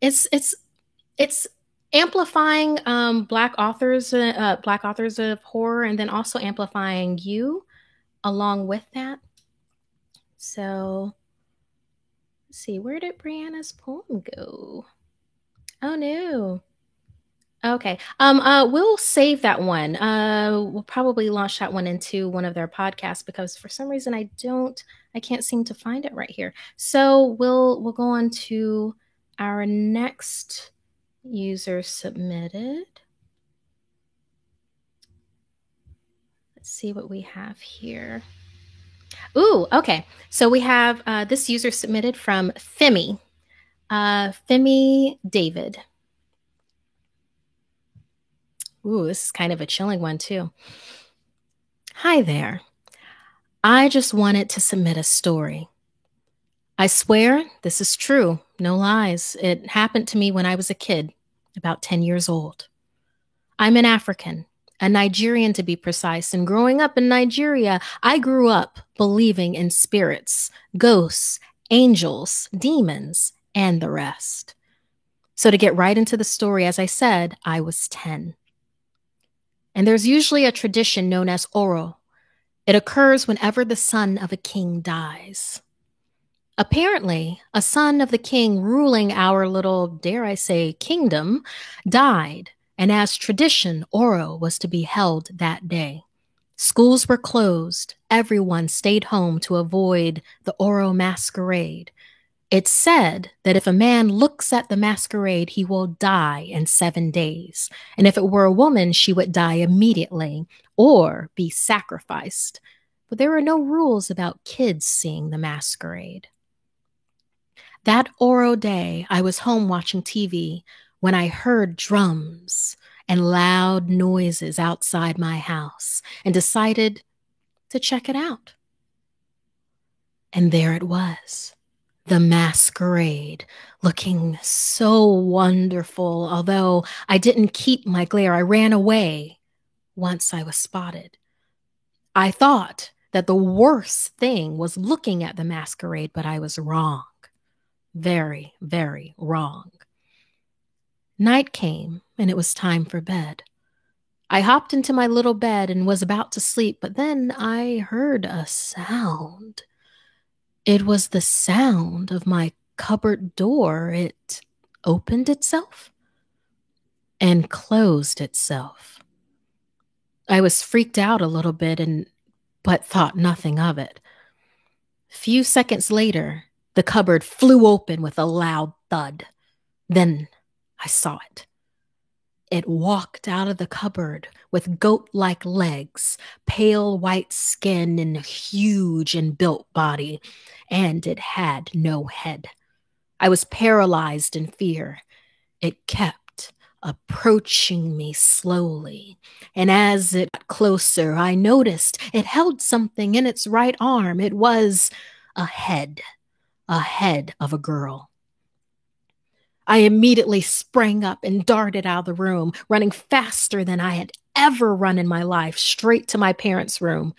it's amplifying Black authors of horror, and then also amplifying you along with that. So let's see, where did Brianna's poem go? Oh no. Okay. We'll save that one. We'll probably launch that one into one of their podcasts because for some reason I can't seem to find it right here. So we'll go on to our next user submitted. Let's see what we have here. Ooh, okay. So we have this user submitted from Femi. Femi David. Ooh, this is kind of a chilling one too. Hi there. I just wanted to submit a story. I swear this is true, no lies. It happened to me when I was a kid, about 10 years old. I'm an African, a Nigerian to be precise, and growing up in Nigeria, I grew up believing in spirits, ghosts, angels, demons, and the rest. So to get right into the story, as I said, I was 10. And there's usually a tradition known as Oro. It occurs whenever the son of a king dies. Apparently, a son of the king ruling our little, dare I say, kingdom died, and as tradition, Oro was to be held that day. Schools were closed, everyone stayed home to avoid the Oro masquerade. It's said that if a man looks at the masquerade, he will die in 7 days. And if it were a woman, she would die immediately or be sacrificed. But there are no rules about kids seeing the masquerade. That Oro day, I was home watching TV when I heard drums and loud noises outside my house and decided to check it out. And there it was, the masquerade, looking so wonderful. Although I didn't keep my glare, I ran away once I was spotted. I thought that the worst thing was looking at the masquerade, but I was wrong. Very, very wrong. Night came, and it was time for bed. I hopped into my little bed and was about to sleep, but then I heard a sound. It was the sound of my cupboard door. It opened itself and closed itself. I was freaked out a little bit but thought nothing of it. Few seconds later, the cupboard flew open with a loud thud. Then I saw it. It walked out of the cupboard with goat-like legs, pale white skin, and a huge and built body, and it had no head. I was paralyzed in fear. It kept approaching me slowly, and as it got closer, I noticed it held something in its right arm. It was a head of a girl. I immediately sprang up and darted out of the room, running faster than I had ever run in my life, straight to my parents' room.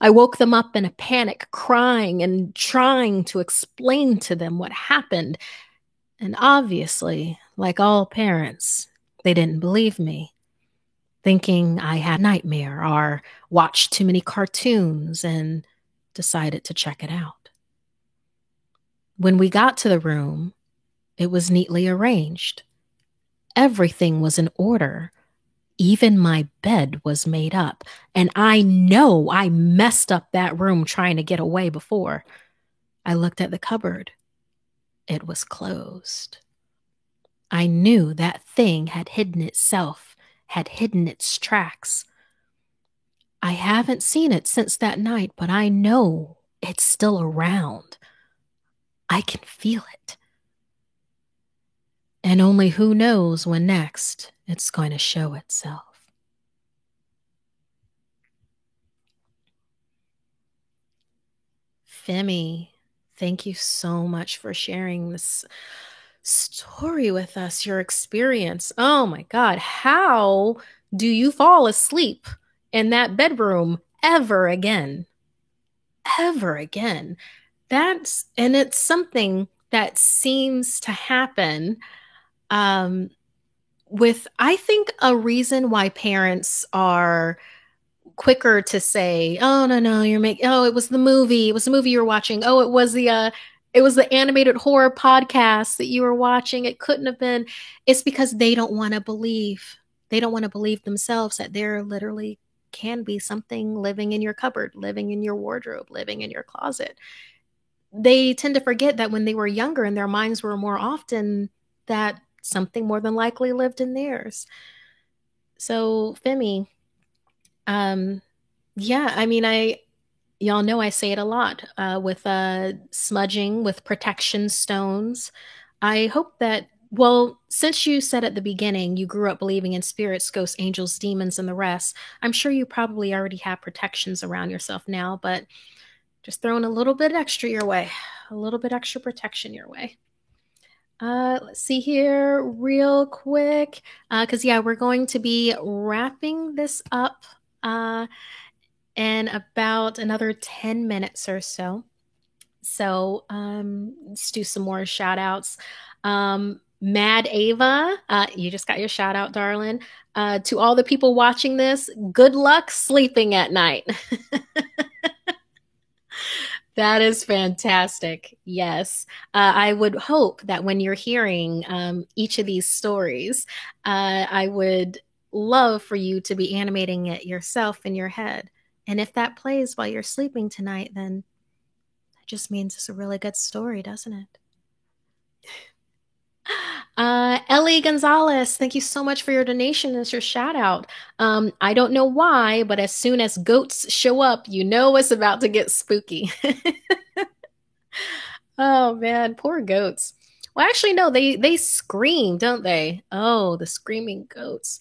I woke them up in a panic, crying and trying to explain to them what happened. And obviously, like all parents, they didn't believe me. thinking I had a nightmare or watched too many cartoons and decided to check it out. When we got to the room, it was neatly arranged. Everything was in order. Even my bed was made up. And I know I messed up that room trying to get away before. I looked at the cupboard. It was closed. I knew that thing had hidden itself, had hidden its tracks. I haven't seen it since that night, but I know it's still around. I can feel it. And only who knows when next it's going to show itself. Femi, thank you so much for sharing this story with us, your experience. Oh my God, how do you fall asleep in that bedroom ever again? Ever again. And it's something that seems to happen um, with, I think, a reason why parents are quicker to say, "Oh no, no, you're making. Oh, it was the movie. It was the movie you were watching. Oh, it was the animated horror podcast that you were watching. It couldn't have been." It's because they don't want to believe. They don't want to believe themselves that there literally can be something living in your cupboard, living in your wardrobe, living in your closet. They tend to forget that when they were younger and their minds were more often that something more than likely lived in theirs. So, Femi, um, yeah, I mean, y'all know I say it a lot with smudging, with protection stones. I hope that, well, since you said at the beginning you grew up believing in spirits, ghosts, angels, demons, and the rest, I'm sure you probably already have protections around yourself now, but just throwing a little bit extra your way, a little bit extra protection your way. Let's see here real quick. Because, yeah, we're going to be wrapping this up in about another 10 minutes or so. So let's do some more shout outs. Mad Ava, you just got your shout out, darling. To all the people watching this, good luck sleeping at night. That is fantastic. Yes. I would hope that when you're hearing each of these stories, I would love for you to be animating it yourself in your head. And if that plays while you're sleeping tonight, then that just means it's a really good story, doesn't it? Ellie Gonzalez, thank you so much for your donation. It's your shout out. I don't know why, but as soon as goats show up, you know it's about to get spooky. Oh man, poor goats. Well, actually, no, they scream, don't they? Oh, the screaming goats.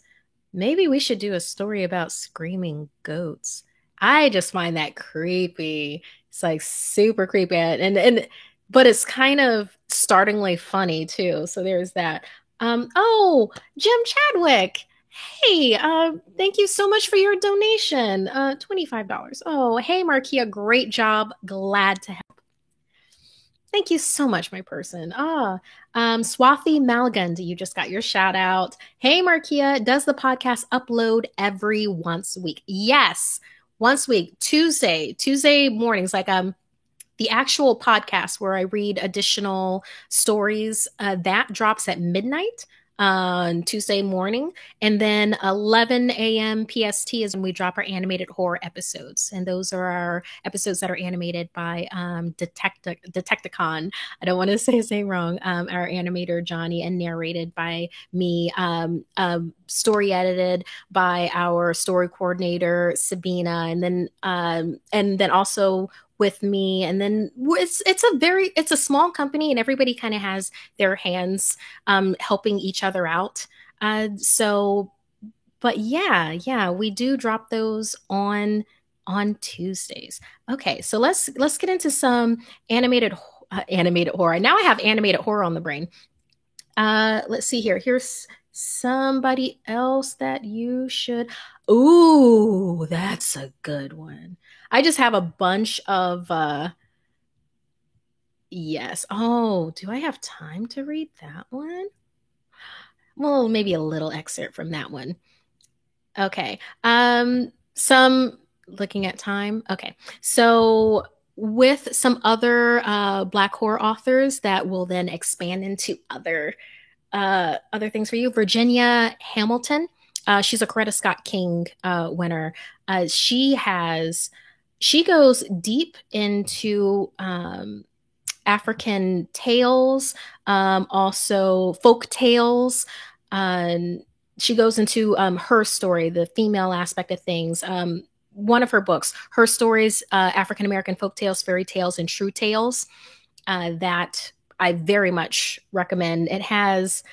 Maybe we should do a story about screaming goats. I just find that creepy. It's like super creepy, and but it's kind of startlingly funny too. So there's that. Oh, Jim Chadwick. Hey, thank you so much for your donation. $25. Oh, hey, Markia, great job. Glad to help. Thank you so much, my person. Swathi Malgund, you just got your shout out. Hey, Markia, does the podcast upload every once a week? Yes, once a week, Tuesday mornings, like the actual podcast where I read additional stories, that drops at midnight on Tuesday morning. And then 11 a.m. PST is when we drop our animated horror episodes. And those are our episodes that are animated by Detecticon. I don't want to say his name wrong. Our animator, Johnny, and narrated by me. Story edited by our story coordinator, Sabina. And then also with me, and then it's a small company and everybody kind of has their hands helping each other out, so but yeah, we do drop those on Tuesdays. Okay, so let's get into some animated horror. Now I have animated horror on the brain. Let's see here. Here's somebody else that you should. Ooh, that's a good one. I just have a bunch of yes. Oh, do I have time to read that one? Well, maybe a little excerpt from that one. Okay. Some looking at time. Okay. So with some other Black horror authors that will then expand into other things for you. Virginia Hamilton. She's a Coretta Scott King winner. She goes deep into African tales, also folk tales. She goes into her story, the female aspect of things. One of her books, her stories, African American folk tales, fairy tales, and true tales, that I very much recommend. It has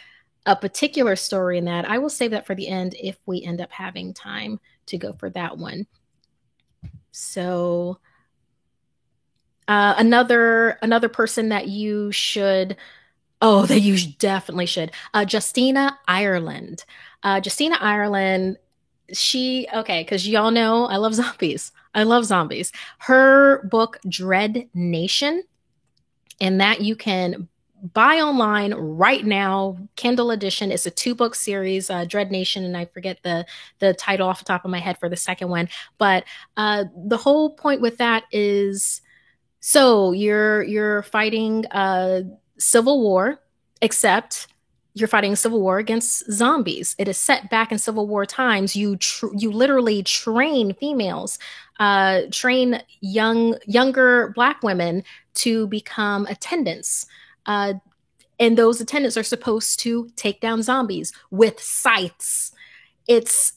a particular story in that. I will save that for the end if we end up having time to go for that one. So another person that you should oh that you definitely should Justina Ireland. Justina Ireland, she okay, because y'all know I love zombies. I love zombies. Her book Dread Nation, and that you can buy online right now, Kindle edition. It's a 2-book series, Dread Nation, and I forget the title off the top of my head for the second one. But the whole point with that is, so you're fighting civil war, except you're fighting a civil war against zombies. It is set back in Civil War times. You literally train females, train younger Black women to become attendants. Uh, and those attendants are supposed to take down zombies with scythes. It's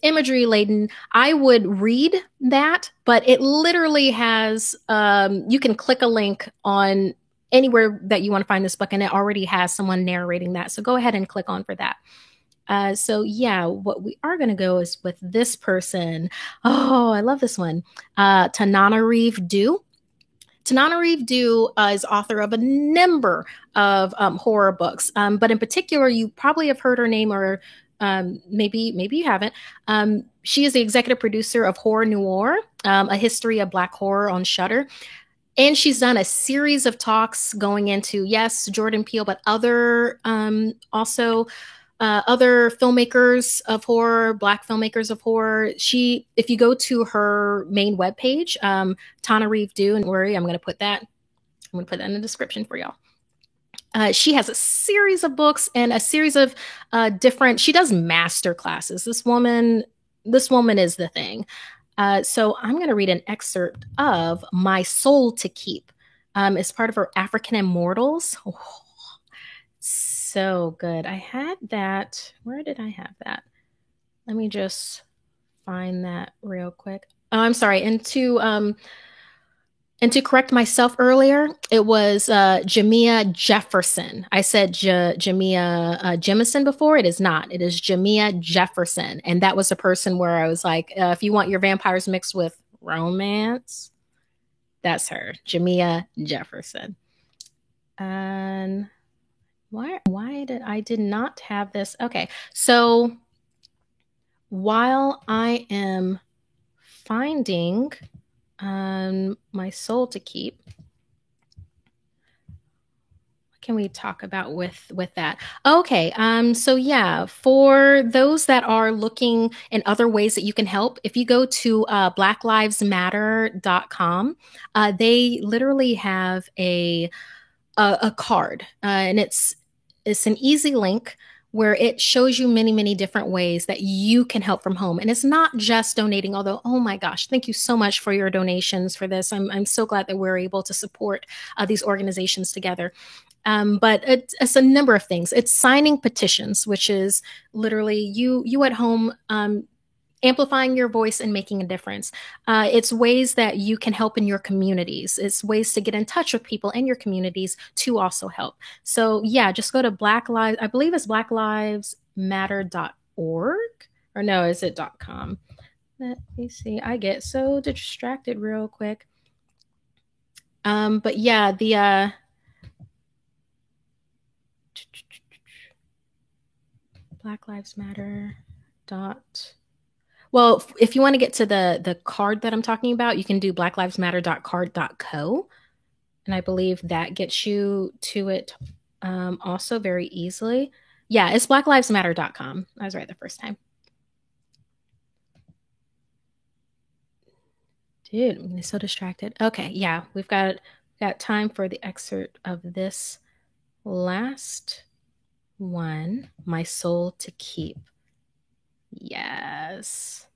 imagery laden. I would read that, but it literally has you can click a link on anywhere that you want to find this book, and it already has someone narrating that. So go ahead and click on for that. So yeah, what we are going to go is with this person. Oh, I love this one. Tananarive Due. Tananarive Due is author of a number of horror books, but in particular, you probably have heard her name, or maybe you haven't. She is the executive producer of Horror Noir, a history of Black horror on Shudder. And she's done a series of talks going into, yes, Jordan Peele, but also other filmmakers of horror, Black filmmakers of horror. If you go to her main webpage, Tananarive Due, and worry, I'm going to put that in the description for y'all. She has a series of books and a series of different. She does master classes. This woman is the thing. So I'm going to read an excerpt of My Soul to Keep. It's part of her African Immortals. Oh, so good. I had that. Where did I have that? Let me just find that real quick. Oh, I'm sorry. And to correct myself earlier, it was Jamia Jefferson. I said Jamia Jemison before. It is not. It is Jamia Jefferson. And that was the person where I was like, if you want your vampires mixed with romance, that's her, Jamia Jefferson. And why did not have this? Okay, so while I am finding My Soul to Keep, what can we talk about with that? Okay, so yeah, for those that are looking in other ways that you can help, if you go to blacklivesmatter.com, they literally have a card, and it's an easy link where it shows you many, many different ways that you can help from home. And it's not just donating, although, oh my gosh, thank you so much for your donations for this. I'm so glad that we're able to support these organizations together. But it's a number of things. It's signing petitions, which is literally you at home, amplifying your voice and making a difference. It's ways that you can help in your communities. It's ways to get in touch with people in your communities to also help. So yeah, just go to Black Lives, I believe it's blacklivesmatter.org, or no, is it .com? Let me see. I get so distracted real quick. But yeah, the Black Lives Matter Well, if you want to get to the card that I'm talking about, you can do blacklivesmatter.card.co. And I believe that gets you to it also very easily. Yeah, it's blacklivesmatter.com. I was right the first time. Dude, I'm so distracted. Okay, yeah, we've got time for the excerpt of this last one. My soul to keep. Yes.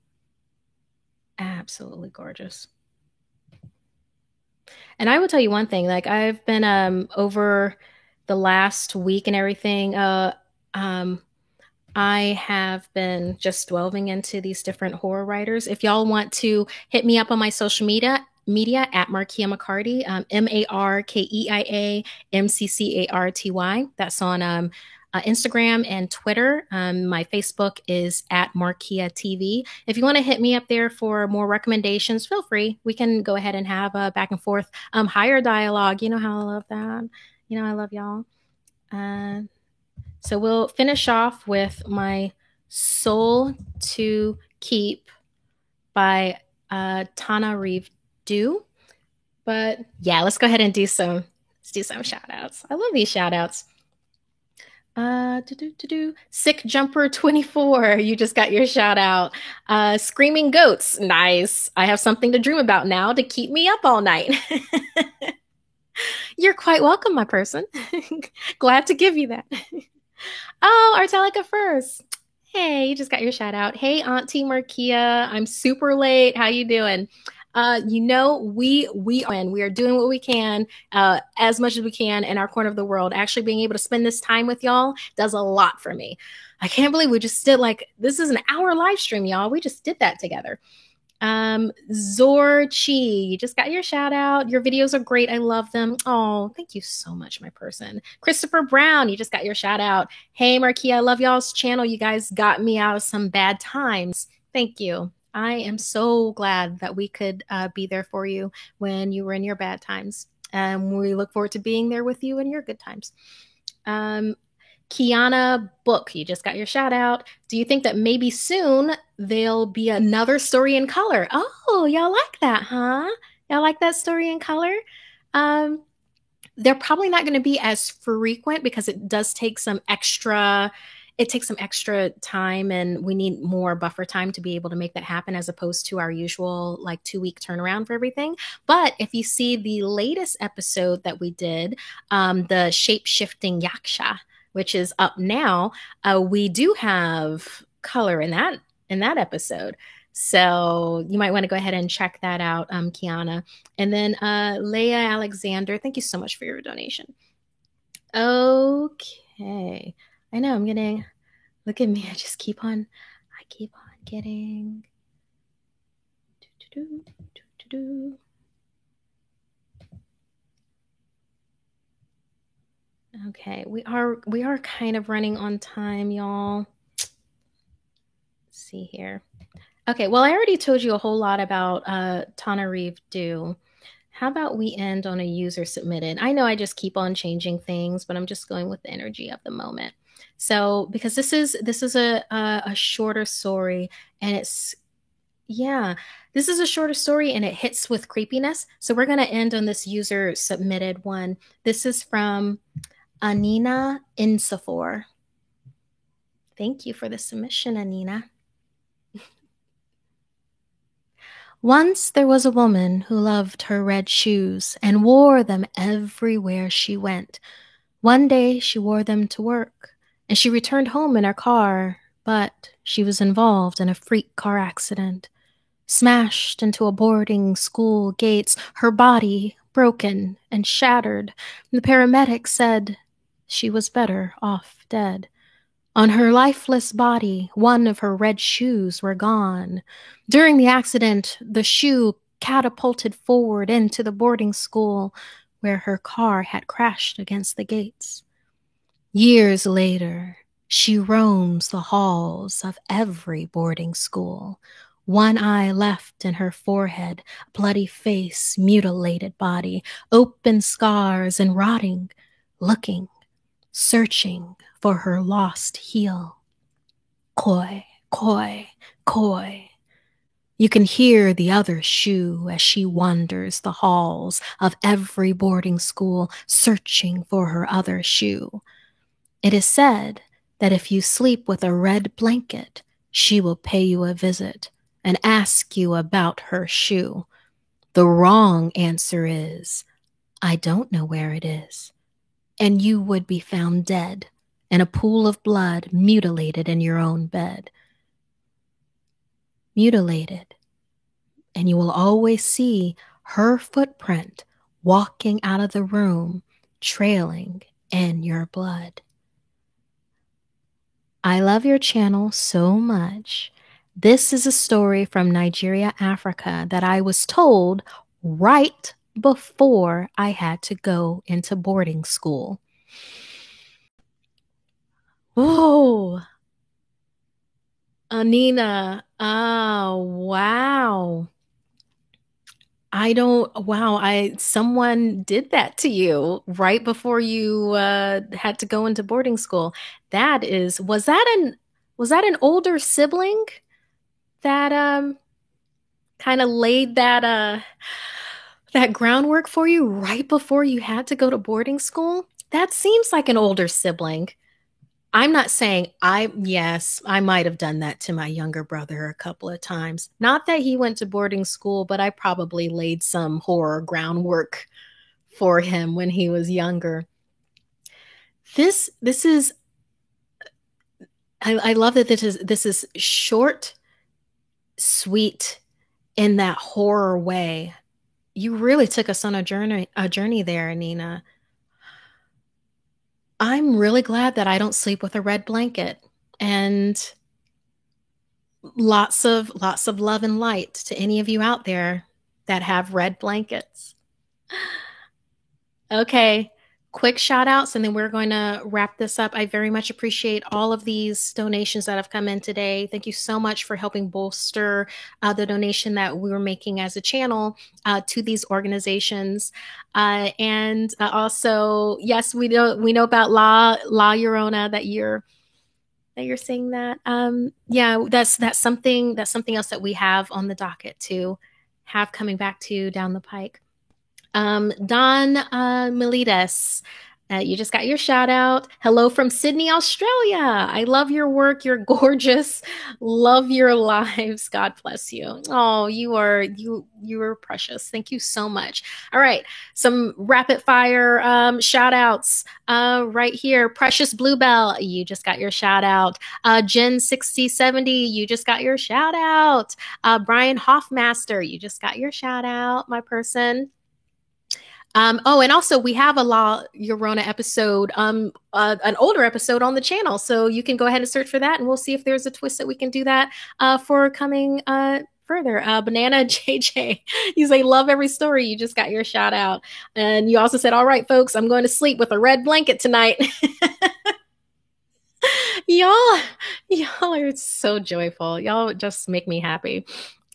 Absolutely gorgeous. And I will tell you one thing, like I've been over the last week and everything, um I have been just delving into these different horror writers. If y'all want to hit me up on my social media at Markia McCarty, MarkeiaMcCarty. That's on Instagram and Twitter. My Facebook is at Markia TV. If you want to hit me up there for more recommendations, feel free. We can go ahead and have a back and forth higher dialogue. You know how I love that. You know I love y'all. Uh, so we'll finish off with My Soul to Keep by Tana Reeve Dew. But yeah, let's go ahead and let's do some shout outs. I love these shout outs. Sick Jumper 24, you just got your shout out. Screaming Goats, nice. I have something to dream about now to keep me up all night. You're quite welcome, my person. Glad to give you that. Oh, Artelica first. Hey, you just got your shout out. Hey, Auntie Markia, I'm super late. How you doing? We are doing what we can, as much as we can in our corner of the world. Actually, being able to spend this time with y'all does a lot for me. I can't believe we just did this is an hour live stream, y'all. We just did that together. Zorchi, you just got your shout out. Your videos are great. I love them. Oh, thank you so much, my person. Christopher Brown, you just got your shout out. Hey, Markia, I love y'all's channel. You guys got me out of some bad times. Thank you. I am so glad that we could be there for you when you were in your bad times. We look forward to being there with you in your good times. Kiana Book, you just got your shout out. Do you think that maybe soon there'll be another story in color? Oh, y'all like that, huh? Y'all like that story in color? They're probably not going to be as frequent because it does take some extra time, and we need more buffer time to be able to make that happen, as opposed to our usual 2-week turnaround for everything. But if you see the latest episode that we did, the shape-shifting yaksha, which is up now, we do have color in that episode. So you might want to go ahead and check that out, Kiana. And then Leah Alexander, thank you so much for your donation. Okay. I know I'm getting, look at me. I keep on getting. Okay, we are kind of running on time, y'all. Let's see here. Okay, well, I already told you a whole lot about Tana Reeve Dew. How about we end on a user submitted? I know I just keep on changing things, but I'm just going with the energy of the moment. So because this is a shorter story, and this is a shorter story and it hits with creepiness. So we're gonna end on this user submitted one. This is from Anina Insafor. Thank you for the submission, Anina. Once there was a woman who loved her red shoes and wore them everywhere she went. One day she wore them to work, and she returned home in her car, but she was involved in a freak car accident. Smashed into a boarding school gates, her body broken and shattered. The paramedics said she was better off dead. On her lifeless body, one of her red shoes were gone. During the accident, the shoe catapulted forward into the boarding school where her car had crashed against the gates. Years later, she roams the halls of every boarding school. One eye left in her forehead, bloody face, mutilated body, open scars and rotting, looking, searching for her lost heel. Koi, koi, koi. You can hear the other shoe as she wanders the halls of every boarding school, searching for her other shoe. It is said that if you sleep with a red blanket, she will pay you a visit and ask you about her shoe. The wrong answer is, I don't know where it is. And you would be found dead in a pool of blood, mutilated in your own bed. Mutilated. And you will always see her footprint walking out of the room, trailing in your blood. I love your channel so much. This is a story from Nigeria, Africa that I was told right before I had to go into boarding school. Oh, Anina. Oh, wow. Someone did that to you right before you had to go into boarding school. Was that an older sibling that kind of laid that groundwork for you right before you had to go to boarding school? That seems like an older sibling. I'm not saying yes, I might have done that to my younger brother a couple of times. Not that he went to boarding school, but I probably laid some horror groundwork for him when he was younger. This is I love that this is short, sweet in that horror way. You really took us on a journey there, Nina. I'm really glad that I don't sleep with a red blanket. And lots of love and light to any of you out there that have red blankets. Okay, quick shout outs and then we're going to wrap this up. I very much appreciate all of these donations that have come in today. Thank you so much for helping bolster the donation that we were making as a channel to these organizations. And also, yes, we know about La Llorona, that you're saying that. Yeah, that's something else that we have on the docket to have coming back to down the pike. Don Milides, you just got your shout out. Hello from Sydney, Australia. I love your work. You're gorgeous. Love your lives. God bless you. Oh, you are precious. Thank you so much. All right, some rapid fire shout outs right here. Precious Bluebell, you just got your shout out. Jen 6070, you just got your shout out. Brian Hoffmaster, you just got your shout out, my person. Oh, and also we have a La Llorona episode, an older episode on the channel. So you can go ahead and search for that and we'll see if there's a twist that we can do that for coming further. Banana JJ, you say, love every story. You just got your shout out. And you also said, all right, folks, I'm going to sleep with a red blanket tonight. y'all are so joyful. Y'all just make me happy.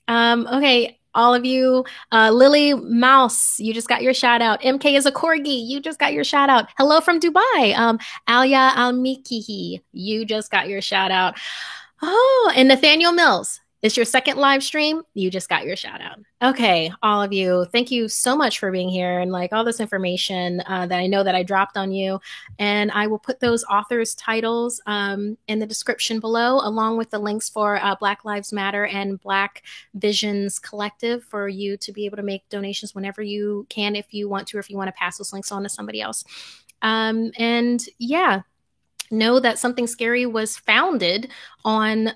Okay, all of you. Lily Mouse, you just got your shout out. MK is a corgi, you just got your shout out. Hello from Dubai. Alia Almikihi, you just got your shout out. Oh, and Nathaniel Mills, it's your second live stream. You just got your shout out. Okay, all of you, thank you so much for being here and like all this information that I know that I dropped on you. And I will put those authors' titles in the description below, along with the links for Black Lives Matter and Black Visions Collective for you to be able to make donations whenever you can, if you want to, or if you want to pass those links on to somebody else. And yeah, know that Something Scary was founded on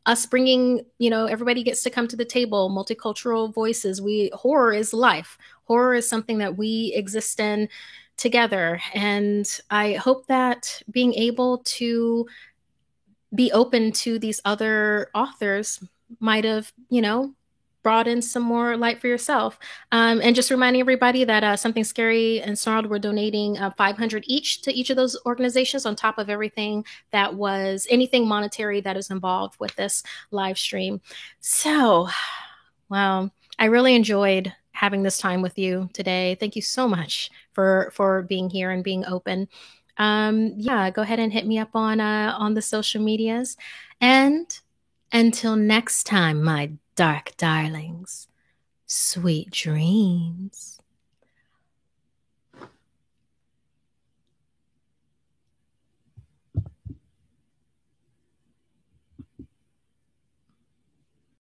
us bringing, everybody gets to come to the table, multicultural voices. Horror is life. Horror is something that we exist in together. And I hope that being able to be open to these other authors might have, brought in some more light for yourself. And just reminding everybody that Something Scary and Snarled were donating $500 each to each of those organizations on top of everything that was anything monetary that is involved with this live stream. So, wow, I really enjoyed having this time with you today. Thank you so much for being here and being open. Yeah, go ahead and hit me up on the social medias. And until next time, my dark darlings, sweet dreams.